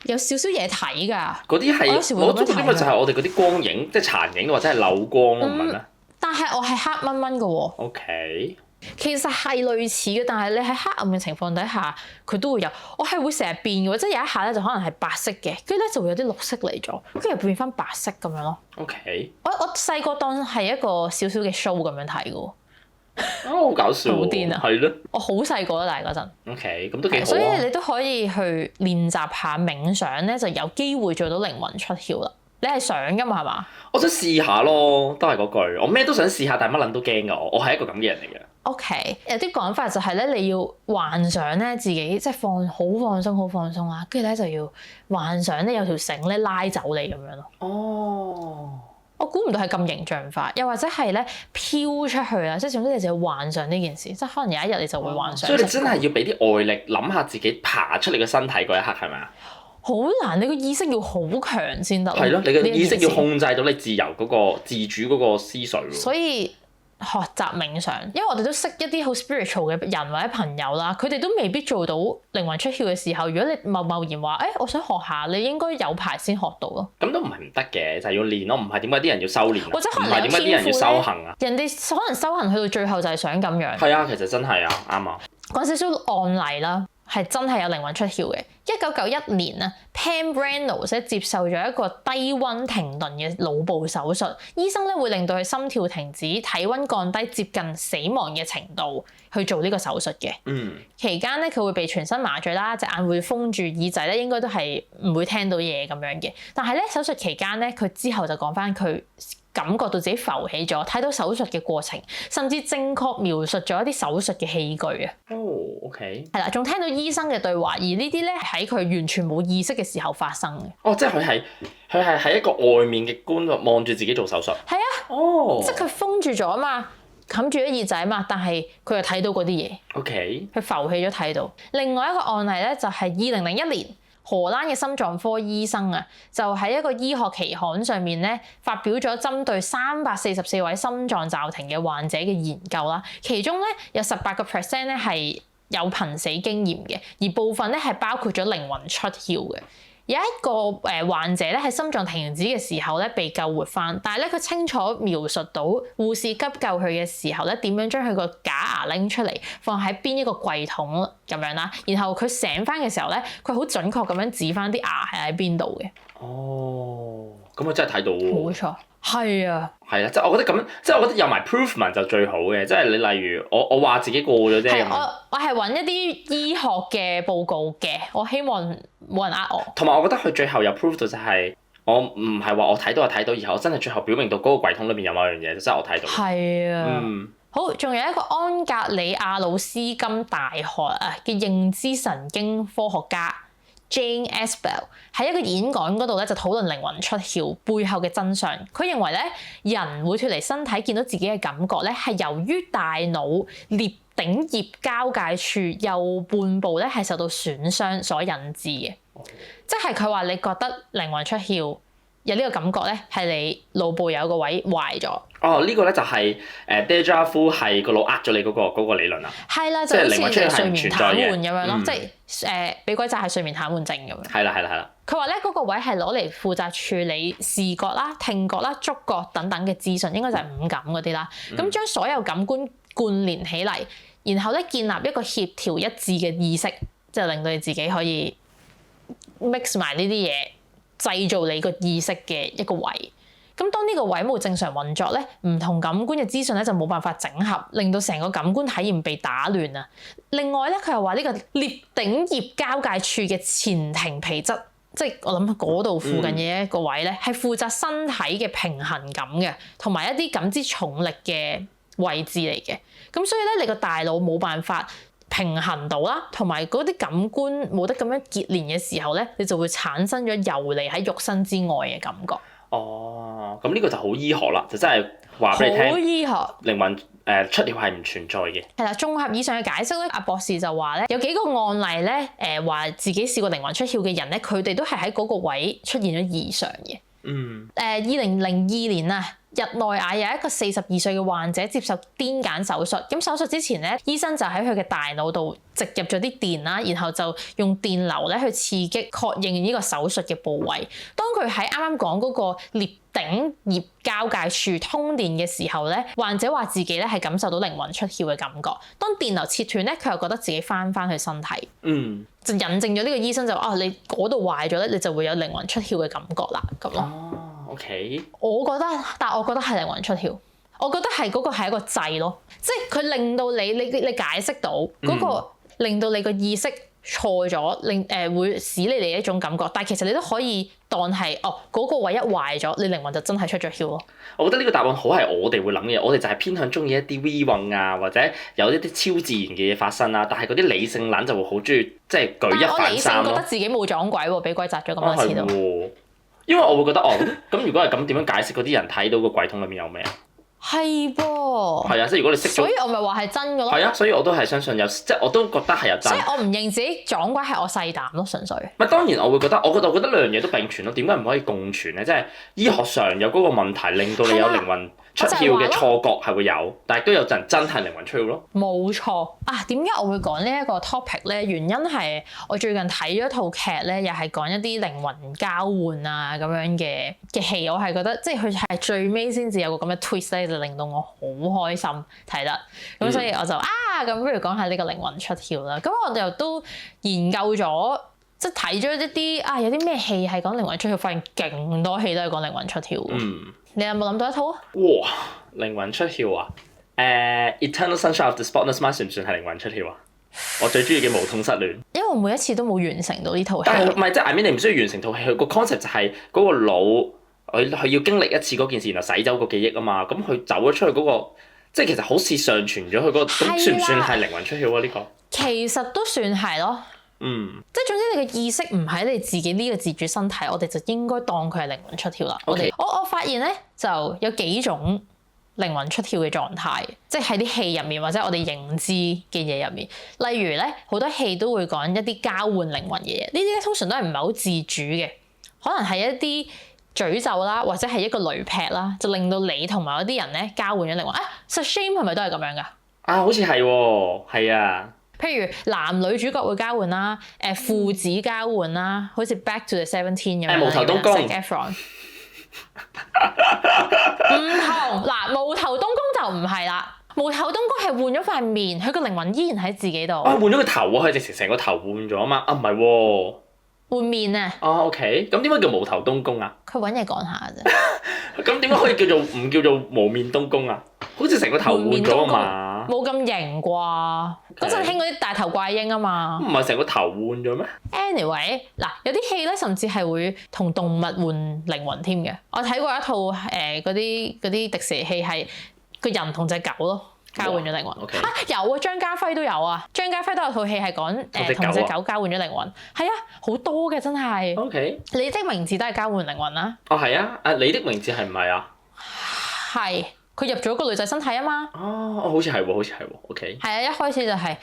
有少少嘢睇㗎。嗰啲係我覺得呢個就係我哋嗰啲光影，即係殘影或者係漏光咯，唔係咩？但係我係黑蚊蚊㗎喎。OK。其實係類似嘅，但係你喺黑暗嘅情況底下，佢都會有。我係會成日變嘅喎，即係有一下咧就可能係白色嘅，跟住咧就會有啲綠色嚟咗，跟住又變翻白色咁樣咯。OK。我細個當係一個少少嘅 show 咁樣睇嘅喎。好搞笑。好癲啊！係咯。我好細個啦，但係嗰陣。OK，咁都幾好啊。所以你都可以去練習下冥想咧，就有機會做到靈魂出竅啦。你係想㗎嘛？係嘛？我想試下咯，都係嗰句，我咩都想試下，但係乜撚都驚㗎。我係一個咁嘅人嚟嘅。OK，有啲講法就係咧，你要幻想咧自己即係好放鬆啦，跟住咧就要幻想咧有條繩咧拉走你咁樣咯。哦，我估唔到係咁形象化，又或者係咧飄出去啦，即係總之你就要幻想呢件事，即係可能有一日你就會幻想。所以你真係要俾啲外力諗下自己爬出你個身體嗰一刻係咪啊？好難，你個意識要好強先得。係咯，你個意識要控制到你自由嗰個自主嗰個思緒。所以學習冥想，因為我哋都識一啲好 spiritual 嘅人或者朋友啦，佢哋都未必做到靈魂出竅嘅時候，如果你貿然話，我想學下，你應該有排先學到咯。咁都唔係唔得嘅，就係要練咯，唔係點解啲人要修練啊？或者可能唔係點解啲人要修行啊？人哋可能修行去到最後就係想咁樣。係啊，其實真係啊，啱啊。講少少案例啦。係真係有靈魂出竅嘅。1991年啊 Pam Reynolds 咧接受咗一個低溫停頓嘅腦部手術，醫生咧會令到佢心跳停止、體溫降低接近死亡嘅程度去做呢個手術嘅。期間咧佢會被全身麻醉啦，隻眼會封住，耳仔咧應該都係唔會聽到嘢咁樣嘅。但係咧手術期間咧，佢之後就講返佢感覺到自己浮起咗，睇到手術嘅過程，甚至正確描述咗一啲手術嘅器具啊。OK。係啦，仲聽到醫生嘅對話，而呢啲咧喺佢完全冇意識嘅時候發生嘅。即係佢係喺一個外面嘅觀望住自己做手術。係啊。即係佢封住咗啊嘛，冚住咗耳仔啊嘛，但係佢又睇到嗰啲嘢。OK。佢浮起咗睇到。另外一個案例咧，就係2001年。荷蘭嘅心臟科醫生啊，就喺一個醫學期刊上面咧發表咗針對344位心臟驟停嘅患者嘅研究啦，其中咧有18% 咧係有瀕死經驗嘅，而部分咧係包括咗靈魂出竅嘅。有一個患者咧喺心臟停止嘅時候咧被救活返，但係咧佢清楚描述到護士急救佢嘅時候咧點樣將佢個假牙拎出嚟放喺邊一個櫃桶咁樣啦，然後佢醒返嘅時候咧佢好準確咁樣指返啲牙係喺邊度嘅。咁我真係睇到喎。冇錯，係啊。係啦，即係我覺得咁樣，即係我覺得有埋 provement 就最好嘅，即係你例如我話自己過咗啫。我係揾一啲醫學嘅報告嘅，我希望冇人呃我。同埋我覺得佢最後有 prove 到就係我唔係話我睇到就睇到，而係我真係最後表明到嗰個櫃桶裏邊有某樣嘢，即係我睇到。係啊。嗯。好，仲有一個安格里亞魯斯金大學嘅認知神經科學家 Jane Aspel 喺一個演講嗰度咧就討論靈魂出竅背後嘅真相。佢認為咧人會脫離身體見到自己嘅感覺咧係由於大腦顳頂葉交界處右半部咧係受到損傷所引致嘅。即係佢話你覺得靈魂出竅有呢個感覺咧係你腦部有個位壞咗。哦，呢個咧就係déjà vu 係個腦呃咗你嗰個理論啊。係啦，就好似你睡眠癱瘓咁樣咯，即係俾鬼責係睡眠癱瘓症咁樣。係啦。佢話咧嗰個位係攞嚟負責處理視覺啦、聽覺啦、觸覺等等嘅資訊，應該就係五感嗰啲啦。咁將所有感官貫連起嚟，然後咧建立一個協調一致嘅意識，即係令到你自己可以 mix 埋呢啲嘢，製造你個意識嘅一個位。咁當呢個位冇正常運作咧，唔同感官嘅資訊咧就冇辦法整合，令到成個感官體驗被打亂啊。另外咧，佢又話呢個顳頂葉交界處嘅前庭皮質，即係我諗嗰度附近嘅一個位咧，係負責身體嘅平衡感嘅，同埋一啲感知重力嘅位置嚟嘅。咁所以咧，你個大腦冇辦法平衡到啦，同埋嗰啲感官冇得咁樣結連嘅時候咧，你就會產生咗游離喺肉身之外嘅感覺。哦，咁呢個就好醫學啦，就真係話俾你聽。好醫學。靈魂出竅係唔存在嘅。係啦，綜合以上嘅解釋咧，阿博士就話咧，有幾個案例咧，話自己試過靈魂出竅嘅人咧，佢哋都係喺嗰個位出現咗異常嘅。嗯。2002年啊，日內瓦有一個42歲嘅患者接受癲癇手術，咁手術之前咧，醫生就喺佢嘅大腦度植入咗啲電啦，然後就用電流咧去刺激確認呢個手術嘅部位。當佢喺啱啱講嗰個顳頂葉交界處通電嘅時候咧，患者話自己咧係感受到靈魂出竅嘅感覺。當電流切斷咧，佢又覺得自己翻去身體。嗯。就引證咗呢個醫生就話你嗰度壞咗咧，你就會有靈魂出竅嘅感覺啦，咁咯。哦，OK。我覺得係靈魂出竅，我覺得係嗰個係一個掣咯，即係佢令到你解釋到嗰個令到你個意識錯咗，會使你哋一種感覺，但係其實你都可以當係嗰個位一壞咗，你靈魂就真係出咗竅咯。我覺得呢個答案好係我哋會諗嘅，我哋就係偏向中意一啲 V 運啊，或者有一啲超自然嘅嘢發生啊，但係嗰啲理性撚就會好中意即係舉一反三咯。但係我理性覺得自己冇撞鬼喎，俾鬼砸咗咁多次都。因為我會覺得咁如果係咁，點樣解釋嗰啲人睇到個櫃桶裏面有咩啊？係噃。係啊，即係如果你識咗，所以我咪話係真嘅咯。係啊，所以我都係相信有，即係我都覺得係有真。所以我唔認自己撞鬼係我細膽咯，純粹。唔係當然我會覺得，我覺得兩樣嘢都並存咯。點解唔可以共存咧？即係醫學上有嗰個問題，令到你有靈魂出竅嘅錯覺係會有，但係都有陣真係靈魂出竅咯。冇錯啊！點解我會講呢一個 topic 咧？原因係我最近睇咗一套劇咧，又係講一啲靈魂交換啊咁樣嘅戲。我係覺得即係佢係最尾先至有個咁嘅 twist 咧，就令到我好開心睇得。咁所以我就咁不如講下呢個靈魂出竅啦。咁我哋又都研究咗，即係睇咗一啲有啲咩戲係講靈魂出竅，發現勁多戲都係講靈魂出竅。你有冇諗到一套啊？哇！靈魂出竅啊！Eternal Sunshine of the Spotless Mind 算唔算係靈魂出竅啊？我最中意嘅無痛失戀。因為我每一次都冇完成到呢套戲。但係唔係即係 I mean 你唔需要完成套戲，佢個 concept 就係嗰個腦佢要經歷一次嗰件事，然後洗走個記憶啊嘛。咁佢走咗出去嗰個，即係其實好似上傳咗佢嗰個，咁算唔算係靈魂出竅啊？呢個其實都算係咯。即係總之你嘅意識唔喺你自己呢個自主身體，我哋就應該當佢係靈魂出竅啦。Okay. 我發現咧就有幾種靈魂出竅嘅狀態，即係喺啲戲入面或者我哋認知嘅嘢入面。例如咧好多戲都會講一啲交換靈魂嘅嘢，呢啲咧通常都係唔係好自主嘅，可能係一啲詛咒啦，或者係一個雷劈啦，就令到你同埋嗰啲人咧交換咗靈魂。Shame 係咪都係咁樣㗎？好似係喎，係啊。譬如男女主角會交換啦，父子交換啦，好似 Back to the 17咁樣。無頭東宮。Zac Efron。唔同嗱，無頭東宮就唔係啦。無頭東宮係換咗塊面，佢個靈魂依然喺自己度。換咗個頭啊！佢直情成個頭換咗啊嘛。唔係喎。換面啊。OK，咁點解叫無頭東宮啊？佢揾嘢講下啫。咁點解可以唔叫做無面東宮啊？好似成個頭換咗啊嘛。冇咁型啩。嗰陣興嗰啲大頭怪嬰啊嘛。唔係成個頭換咗咩 Anyway， 嗱有啲戲咧，甚至係會同動物換靈魂添嘅。我睇過一套嗰啲迪士尼戲係個人同隻狗咯。交換咗靈魂 okay. 有啊，張家輝都有啊，張家輝都有套戲係講同隻狗交換咗靈魂，係啊，好多嘅真係。OK，你的名字都係交換靈魂啦。哦係啊，你的名字係唔係啊？係，佢入咗個女仔身體啊嘛。哦，好似係喎，好似係喎。OK。係啊，一開始就係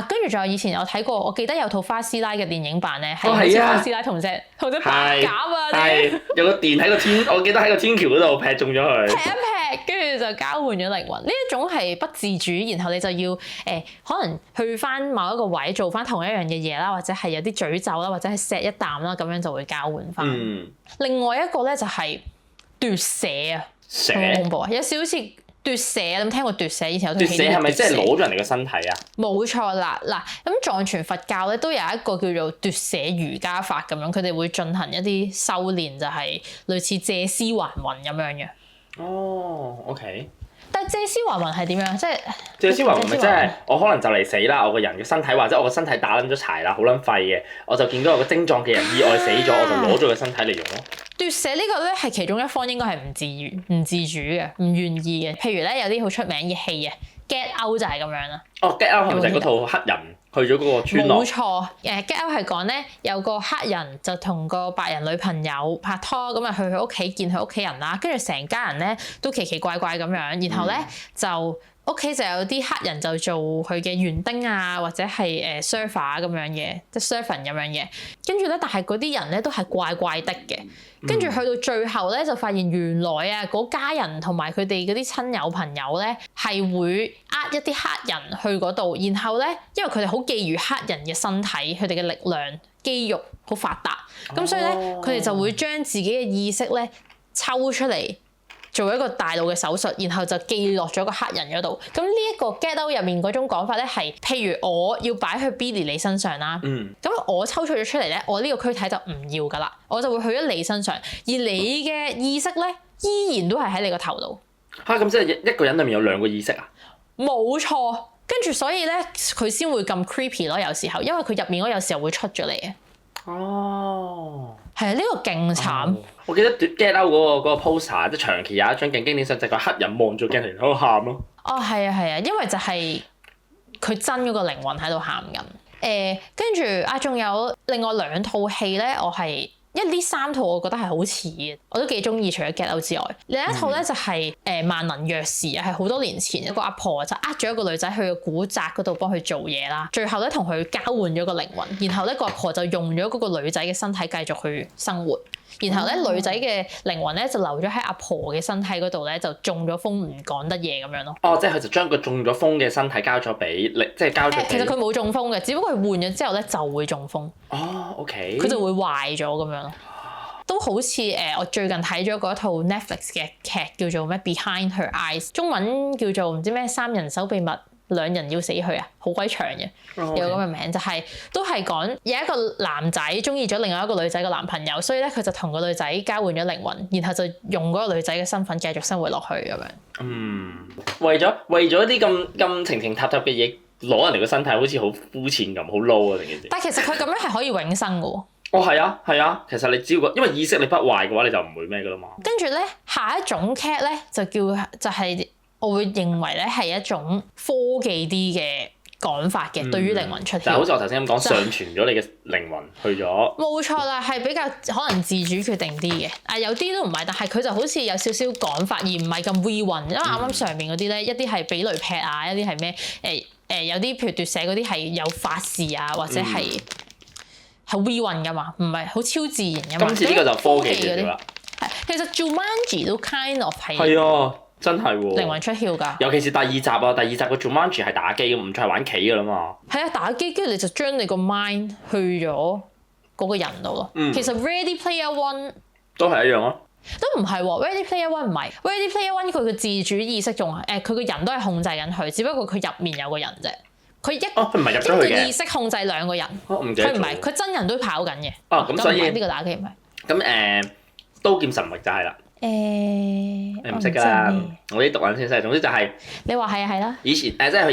跟住仲有以前有睇過，我記得有套花師奶嘅電影版咧，係好似花師奶同隻白鴿啊，係有個電喺個天，我記得喺個天橋嗰度劈中咗佢。劈一劈，跟住就交換咗靈魂。呢一種係不自主，然後你就要可能去翻某一個位做翻同一樣嘅嘢啦，或者係有啲詛咒啦，或者係錫一啖啦，咁樣就會交換翻。另外一個咧就係奪舍啊，好恐怖啊！有少少似奪舍，你有冇聽過奪舍？以前有套戲。奪舍係咪即係攞咗人哋個身體啊？冇錯啦，嗱咁藏傳佛教咧都有一個叫做奪舍瑜伽法咁樣，佢哋會進行一啲修練，就係類似借屍還魂咁樣嘅。哦，OK。但係借屍還魂係點樣？即係借屍還魂咪即係我可能就嚟死啦，我個人嘅身體或者我個身體打撚咗柴啦，好撚廢嘅，我就見到有個精壯嘅人意外死咗，我就攞咗個身體嚟用咯。奪舍呢個咧係其中一方應該係唔自主嘅，唔願意嘅。譬如咧有啲好出名嘅戲啊， Get Out 就係咁樣啦。哦，Get Out 係咪就係嗰套黑人去咗嗰個村落？冇錯，Get Out 係講咧有個黑人就同個白人女朋友拍拖，咁啊去佢屋企見佢屋企人啦，跟住成家人咧都奇奇怪怪咁樣，然後咧就屋企就有啲黑人就做佢嘅園丁啊，或者係server 咁樣嘅，即係 servant 咁樣嘅。跟住咧，但係嗰啲人咧都係怪怪的嘅。跟住去到最後咧，就發現原來啊嗰家人同埋佢哋嗰啲親友朋友咧係會一啲黑人去嗰度，然後咧因為佢哋好覬覦黑人嘅身體，佢哋嘅力量、肌肉好發達，咁所以咧佢哋就會將自己嘅意識咧抽出嚟。做一個大腦嘅手術，然後就記落咗個黑人嗰度。咁呢一個 Get Out 入面嗰種講法咧，係譬如我要擺去 Billy 你身上啦，咁我抽取咗出嚟咧，我呢個軀體就唔要噶啦，我就會去咗你身上，而你嘅意識咧依然都係喺你個頭度。嚇！咁即係一個人裏面有兩個意識啊？冇錯，跟住所以咧佢先會咁 creepy 咯，有時候因為佢入面嗰有時候會出咗嚟嘅。哦，係啊，呢個勁慘。我記得 Get Out 嗰個 poster 即係長期有一張勁經典相，就係個黑人望住鏡頭喺度喊咯。哦，係啊，係啊，因為就係佢真嗰個靈魂喺度喊緊。跟住仲有另外兩套戲咧，我係呢三套我覺得係好似嘅，我都幾中意。除咗 Get Out 之外，另一套咧就係萬能藥師啊，係好多年前一個阿婆就咗一個女仔去個古宅嗰度幫佢做嘢啦，最後咧同佢交換咗個靈魂，然後咧個阿婆就用咗嗰個女仔嘅身體繼續去生活，然後咧女仔嘅靈魂咧就留咗喺阿婆嘅身體嗰度咧，就中咗風唔講得嘢咁樣咯。哦，即係佢就將個中咗風嘅身體交咗俾你，即係交咗。其實佢冇中風嘅，只不過佢換咗之後咧就會中風。哦，OK。佢就會壞咗咁樣咯。都好似我最近睇咗嗰套 Netflix 嘅劇叫做咩 Behind Her Eyes， 中文叫做唔知咩三人手秘密，兩人要死去啊，好鬼長嘅，有咁嘅名，就係都係講有一個男仔中意咗另外一個女仔嘅男朋友，所以咧佢就同個女仔交換咗靈魂，然後就用嗰個女仔嘅身份繼續生活落去咁樣。為咗啲咁情情塔塔嘅嘢攞人哋個身體，好似好膚淺咁，好 low 啊！定件事。但係其實佢咁樣係可以永生嘅喎。哦，係啊，其實你只要因為意識你不壞嘅話，你就唔會咩噶啦嘛。跟住咧，下一種 cat 咧就係我會認為咧係一種科技啲嘅講法嘅，對於靈魂出竅。就好似我頭先咁講，上傳咗你嘅靈魂去咗。冇錯啦，係比較可能自主決定啲嘅。有啲都唔係，但係佢就好似有少少講法，而唔係咁 we run。因為啱啱上面嗰啲咧，一啲係俾雷劈啊，一啲係咩有啲譬如奪舍嗰啲係有法事啊，或者係。係 we run 噶嘛，唔係好超自然噶嘛。今次呢個就科技嗰啲啦。其實 Jumanji 都 kind of 係。係啊，真係喎。靈魂出竅㗎。尤其是第二集啊，第二集個 Jumanji 係打機，唔再係玩棋㗎啦嘛。係啊，打機跟住你就將你個 mind 去咗嗰個人度咯。其實 Ready Player One 都係一樣咯。都唔係喎 ，Ready Player One 唔係 Ready Player One 佢嘅自主意識仲佢個人都係控制緊佢，只不過佢入面有個人啫。佢唔係入咗去嘅，意識控制兩個人。佢唔係，佢真人都跑緊嘅。咁所以呢個打機唔係。咁刀劍神域就係啦。你唔識㗎啦，我啲讀緊先識。總之就係你話係啊係啦。以前即係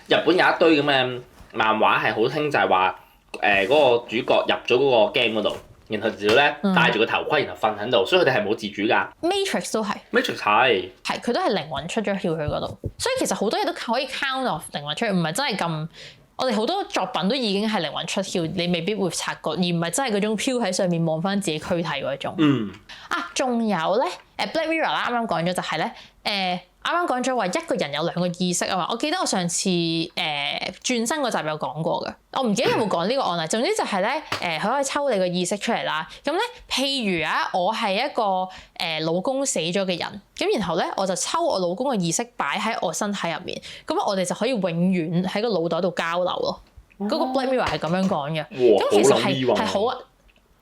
日本有一堆咁嘅漫畫係好興，就係話嗰個主角入咗嗰個 game 嗰度，然後就咧戴住個頭盔，然後瞓喺度，所以佢哋係冇自主㗎。Matrix 都係。Matrix 係佢都係靈魂出咗竅去嗰度，所以其實好多嘢都可以 count off 靈魂出竅，唔係真係咁。我哋好多作品都已經係靈魂出竅，你未必會察覺，而唔係真係嗰種飄喺上面望翻自己軀體嗰種。仲有咧Black Mirror 啦，啱啱講咗就係咧啱啱講咗話一個人有兩個意識啊嘛，我記得我上次轉生嗰集有講過嘅，我唔記得有冇講呢個案例。總之就係咧佢可以抽你個意識出嚟啦。咁咧譬如啊，我係一個老公死咗嘅人，咁然後咧我就抽我老公嘅意識擺喺我身體入面，咁我哋就可以永遠喺個腦袋度交流咯。嗰個 Black Mirror 係咁樣講嘅，咁其實係好啊。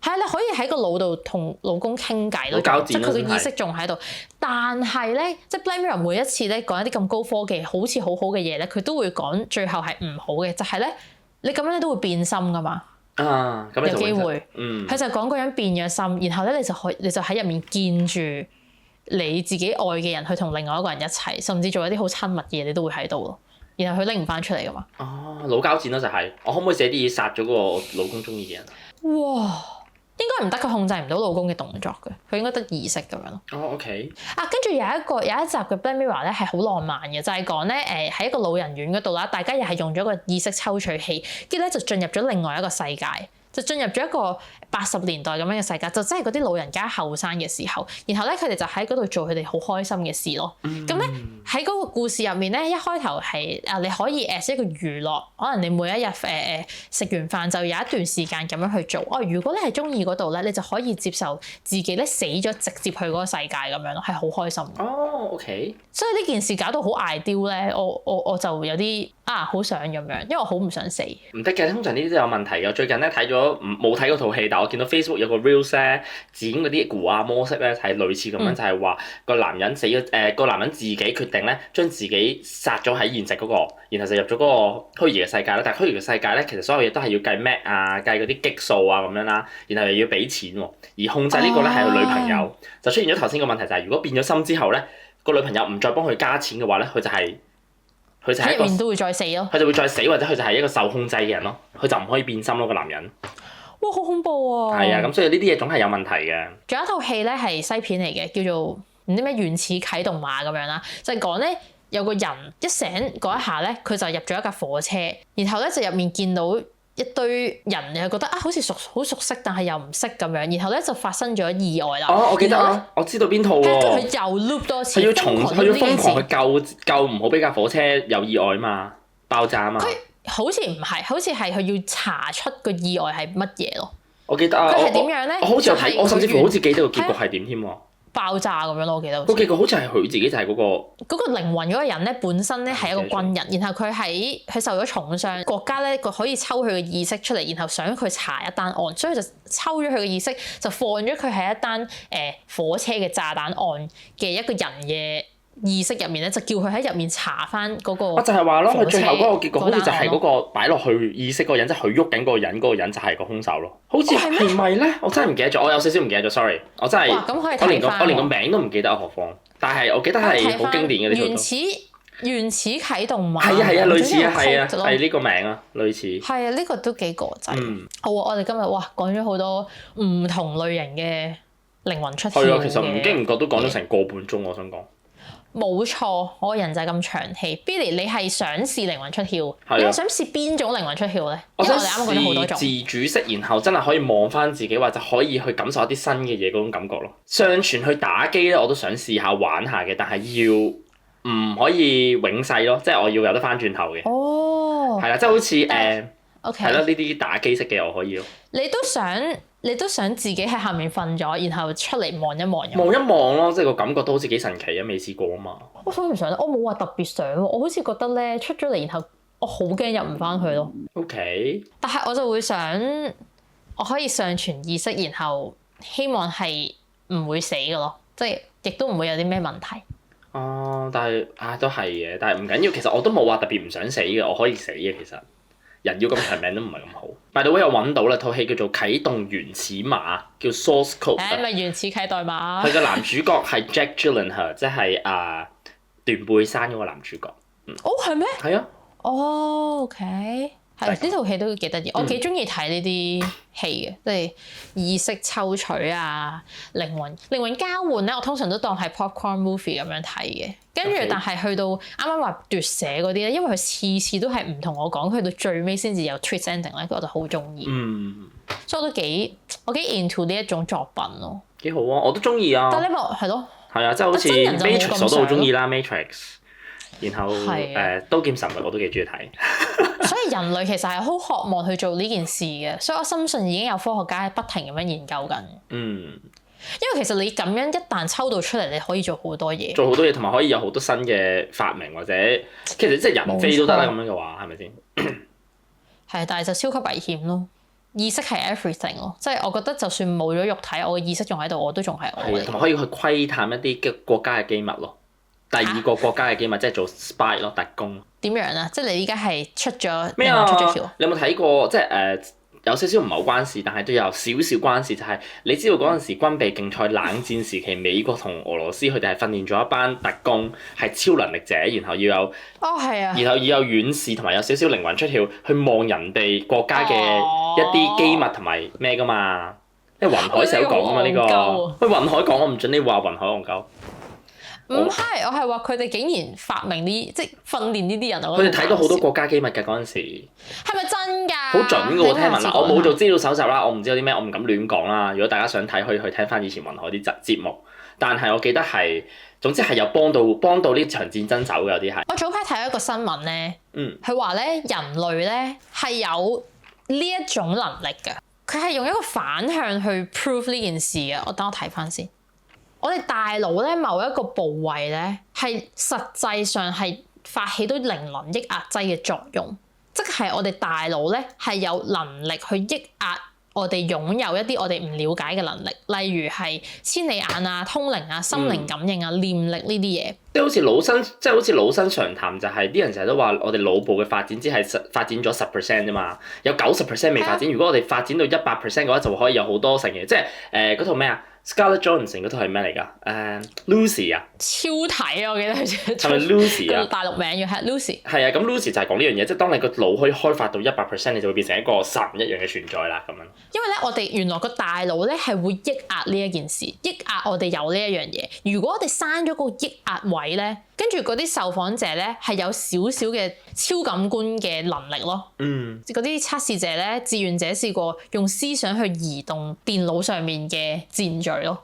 係啊，你可以喺個腦度同老公傾偈咯，即係佢嘅意識仲喺度。但係咧，即係 Black Mirror 每一次咧講一啲咁高科技、好似好好嘅嘢咧，佢都會講最後係唔好嘅，就係咧你咁樣都會變心噶嘛。咁有機會。佢就講嗰人變咗心，然後咧你就喺入面見住你自己愛嘅人去同另外一個人一齊，甚至做一啲好親密嘅嘢，你都會喺度咯。然後佢拎唔翻出嚟噶嘛。腦交戰咯就係，我可唔可以寫啲嘢殺咗嗰個老公中意嘅人？哇！應該唔得，佢控制唔到老公嘅動作嘅，佢應該得意識咁樣咯。OK。跟住有一集嘅 Black Mirror 咧係好浪漫嘅，就係講咧喺一個老人院嗰度啦，大家又係用咗個意識抽取器，跟住咧就進入咗另外一個世界，就進入咗一個80年代咁樣嘅世界，就真係嗰啲老人家後生嘅時候，然後咧佢哋就喺嗰度做佢哋好開心嘅事咯。咁咧喺嗰個故事入面咧，一開頭係你可以一個娛樂，可能你每一日食完飯就有一段時間咁樣去做。如果你係中意嗰度咧，你就可以接受自己咧死咗直接去嗰個世界咁樣咯，係好開心。OK。所以呢件事搞到好 ideal 咧，我就有啲好想咁樣，因為我好唔想死。唔得嘅，通常呢啲都有問題嘅。最近咧睇咗冇睇嗰套戲，但我見到 Facebook 有個 reels 咧剪嗰啲古阿摩式咧係類似咁樣，就係話個男人死咗個男人自己決定咧將自己殺咗喺現實嗰個，然後就入咗嗰個虛擬嘅世界啦。但係虛擬嘅世界咧，其實所有嘢都係要計 Mac 啊，計嗰啲激素啊咁樣啦，然後又要俾錢喎。而控制呢個咧係佢女朋友，就出現咗頭先個問題，就係如果變咗心之後咧，個女朋友唔再幫佢加錢嘅話咧，佢就係一個都會再死咯。佢就會再死，或者佢就係一個受控制嘅人咯，佢就唔可以變心咯，個男人。哇，好恐怖啊！係啊，咁所以呢啲嘢總係有問題嘅。仲有一套戲咧係西片嚟嘅，叫做唔知咩原始啟動碼咁樣啦，就係講咧有個人一醒嗰一下咧，佢就入咗一架火車，然後咧就入面見到一堆人，又覺得好似好熟悉，但係又唔識咁樣，然後咧就發生咗意外啦。我記得啊，我知道邊套喎。跟住佢又 loop 多次，佢要瘋狂去救唔好俾架火車有意外嘛，爆炸啊嘛。好似唔係，好似係佢要查出個意外係乜嘢咯。我記得啊，佢係點樣咧？我好似有睇，我甚至乎好似記得個結局係點添喎。爆炸咁樣咯，我記得。個結局好似係佢自己就係嗰個。嗰個靈魂嗰個人咧，本身咧係一個軍人，然後佢受咗重傷，國家咧可以抽佢嘅意識出嚟，然後想佢查一單案，所以就抽咗佢嘅意識，就放咗佢喺一單火車嘅炸彈案嘅一個人嘅意識入面咧，就叫佢喺入面查翻嗰個。我就係話咯，佢最後嗰個結局好似就係嗰個擺落去意識嗰個人，即係佢喐緊嗰個人，嗰個人就係個兇手咯。好似係咪咧？我真係唔記得咗，我有少少唔記得咗，sorry。我真係我連個名都唔記得，何況。但係我記得係好經典嘅呢套都。原始啟動碼。係啊，類似啊，係呢個名啊，類似。係啊，呢個都幾過劑。好啊，我哋今日講咗好多唔同類型嘅靈魂出竅。係啊，其實唔經唔覺都講咗成個半鐘，我想講。冇錯，我個人就係咁長氣。Billy，你係想試靈魂出竅？你係想試邊種靈魂出竅咧？我想試自主式，然後真係可以望翻自己，或者可以去感受一啲新嘅嘢嗰種感覺咯。上傳去打機咧，我都想試下玩下嘅，但係要唔可以永世咯，即係我要有得翻轉頭嘅。哦。係啦，即係好似係咯，呢啲打機式嘅我可以咯。你都想自己喺下面瞓咗，然後出嚟望一望。望一望咯，即係個感覺都好似幾神奇啊！未試過啊嘛。我想唔想咧？我冇話特別想喎，我好似覺得咧出咗嚟，然後我好驚入唔翻去咯。OK。但係我就會想，我可以上傳意識，然後希望係唔會死嘅咯，即係亦都唔會有啲咩問題。但係都係嘅，但係唔緊要。其實我都冇話特別唔想死嘅，我可以死嘅其實。人要咁長命都唔係咁好。By the way，我揾到啦，套戲叫做《啟動原始碼》，叫 Source Code。咪原始啟代碼。佢嘅男主角係 Jack Gyllenhaal，即係斷背山嗰個男主角。哦，係咩？係啊。哦，OK。係呢套戲都幾得意，我幾中意睇呢啲戲嘅，即係意識抽取啊、靈魂交換咧，我通常都當係 popcorn movie 咁樣睇嘅。跟住但係去到啱啱話奪舍嗰啲咧，因為佢次次都係唔同我講，去到最尾先至有 twist ending 咧，我就好中意。所以我幾 into 呢一種作品咯。幾好啊！我都中意啊。但係呢個係咯。係啊，即係好似 Matrix 我都好中意啦 Matrix。然後刀劍神域我都幾中意睇，所以人類其實係好渴望去做呢件事嘅，所以我深信已經有科學家不停咁樣研究緊。因為其實你咁樣一旦抽到出嚟，你可以做好多嘢，同埋可以有好多新嘅發明，或者其實即係人飛都得啦。咁樣嘅話，係咪先？係，但係就超級危險咯。意識係 everything 咯，即係我覺得就算冇咗肉體，我嘅意識仲喺度，我都仲係我。係，同埋可以去窺探一啲嘅國家嘅機密咯。第二個國家嘅機密即係做 spy 咯，特工。點樣啊？即係你依家係出咗咩啊？你有冇睇過？即係有少少唔係好關事，但係都有少少關事。就係你知道嗰陣時軍備競賽冷戰時期，美國同俄羅斯佢哋係訓練咗一班特工，係超能力者，然後要有係啊，然後要有遠視同埋有少少靈魂出竅去望人哋國家嘅一啲機密同埋咩㗎嘛？因為雲海成日都講㗎嘛呢個。喂，雲海講我唔準你話雲海戇鳩。唔係，我係話佢哋竟然發明呢，即係訓練呢啲人。佢哋睇到好多國家機密㗎嗰陣時。係咪真㗎？好準㗎喎！聽聞嗱，我冇做資料搜集啦，我唔知有啲咩，我唔敢亂講啦。如果大家想睇，可以去聽翻以前雲海啲節目。但係我記得係，總之係有幫到呢場戰爭走嘅有啲係。我早排睇咗一個新聞咧，佢話咧人類咧係有呢一種能力㗎，佢係用一個反向去 prove 呢件事嘅。等我睇翻先。我哋大腦咧某一個部位咧係實際上係發起到靈魂抑壓劑嘅作用，即係我哋大腦咧係有能力去抑壓我哋擁有一啲我哋唔了解嘅能力，例如係千里眼啊、通靈啊、心靈感應啊、念力呢啲嘢。即係好似老生常談，就係啲人成日都話我哋腦部嘅發展只係發展咗10% 啫嘛，有90% 未發展。如果我哋發展到100% 嘅話，就可以有好多成嘅，即係嗰套咩啊？Scarlett Johansson 嗰套係咩嚟㗎？Lucy 啊，超睇啊！我記得佢係咪 Lucy 啊？大陸名要係 Lucy。係啊，咁 Lucy 就係講呢樣嘢，即係當你個腦可以開發到100%，你就會變成一個神一樣嘅存在啦，咁樣。因為咧，我哋原來個大腦咧係會抑壓呢一件事，抑壓我哋有呢一樣嘢。如果我哋刪咗個抑壓位咧，跟住嗰啲受訪者咧係有少少嘅超感官嘅能力咯。嗰啲測試者咧，志願者試過用思想去移動電腦上面嘅箭嘴咯。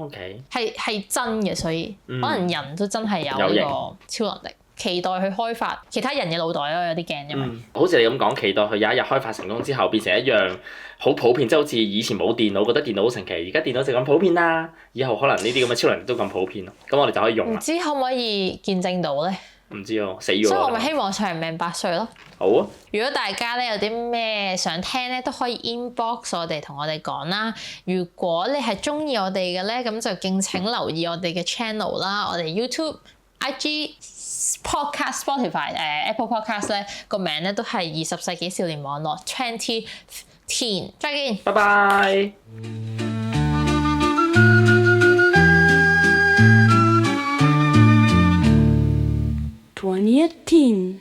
OK。係真嘅，所以可能人都真係有呢個超能力。期待去開發其他人嘅腦袋咯，有啲驚啫嘛。好似你咁講，期待佢有一日開發成功之後，變成一樣好普遍，即係好似以前冇電腦，覺得電腦好神奇，而家電腦就咁普遍啦。以後可能呢啲咁嘅超能力都咁普遍咯，咁我哋就可以用啦。唔知可唔可以見證到咧？唔知喎，死咗。所以我咪希望長命百歲咯。好啊！如果大家咧有啲咩想聽咧，都可以 inbox 我哋同我哋講啦。如果你係中意我哋嘅咧，咁就敬請留意我哋嘅 channel 啦。我哋 YouTube、IG、Podcast、Spotify、Apple Podcast 咧個名咧都係20世紀少年網絡 2010。再見，拜拜。2018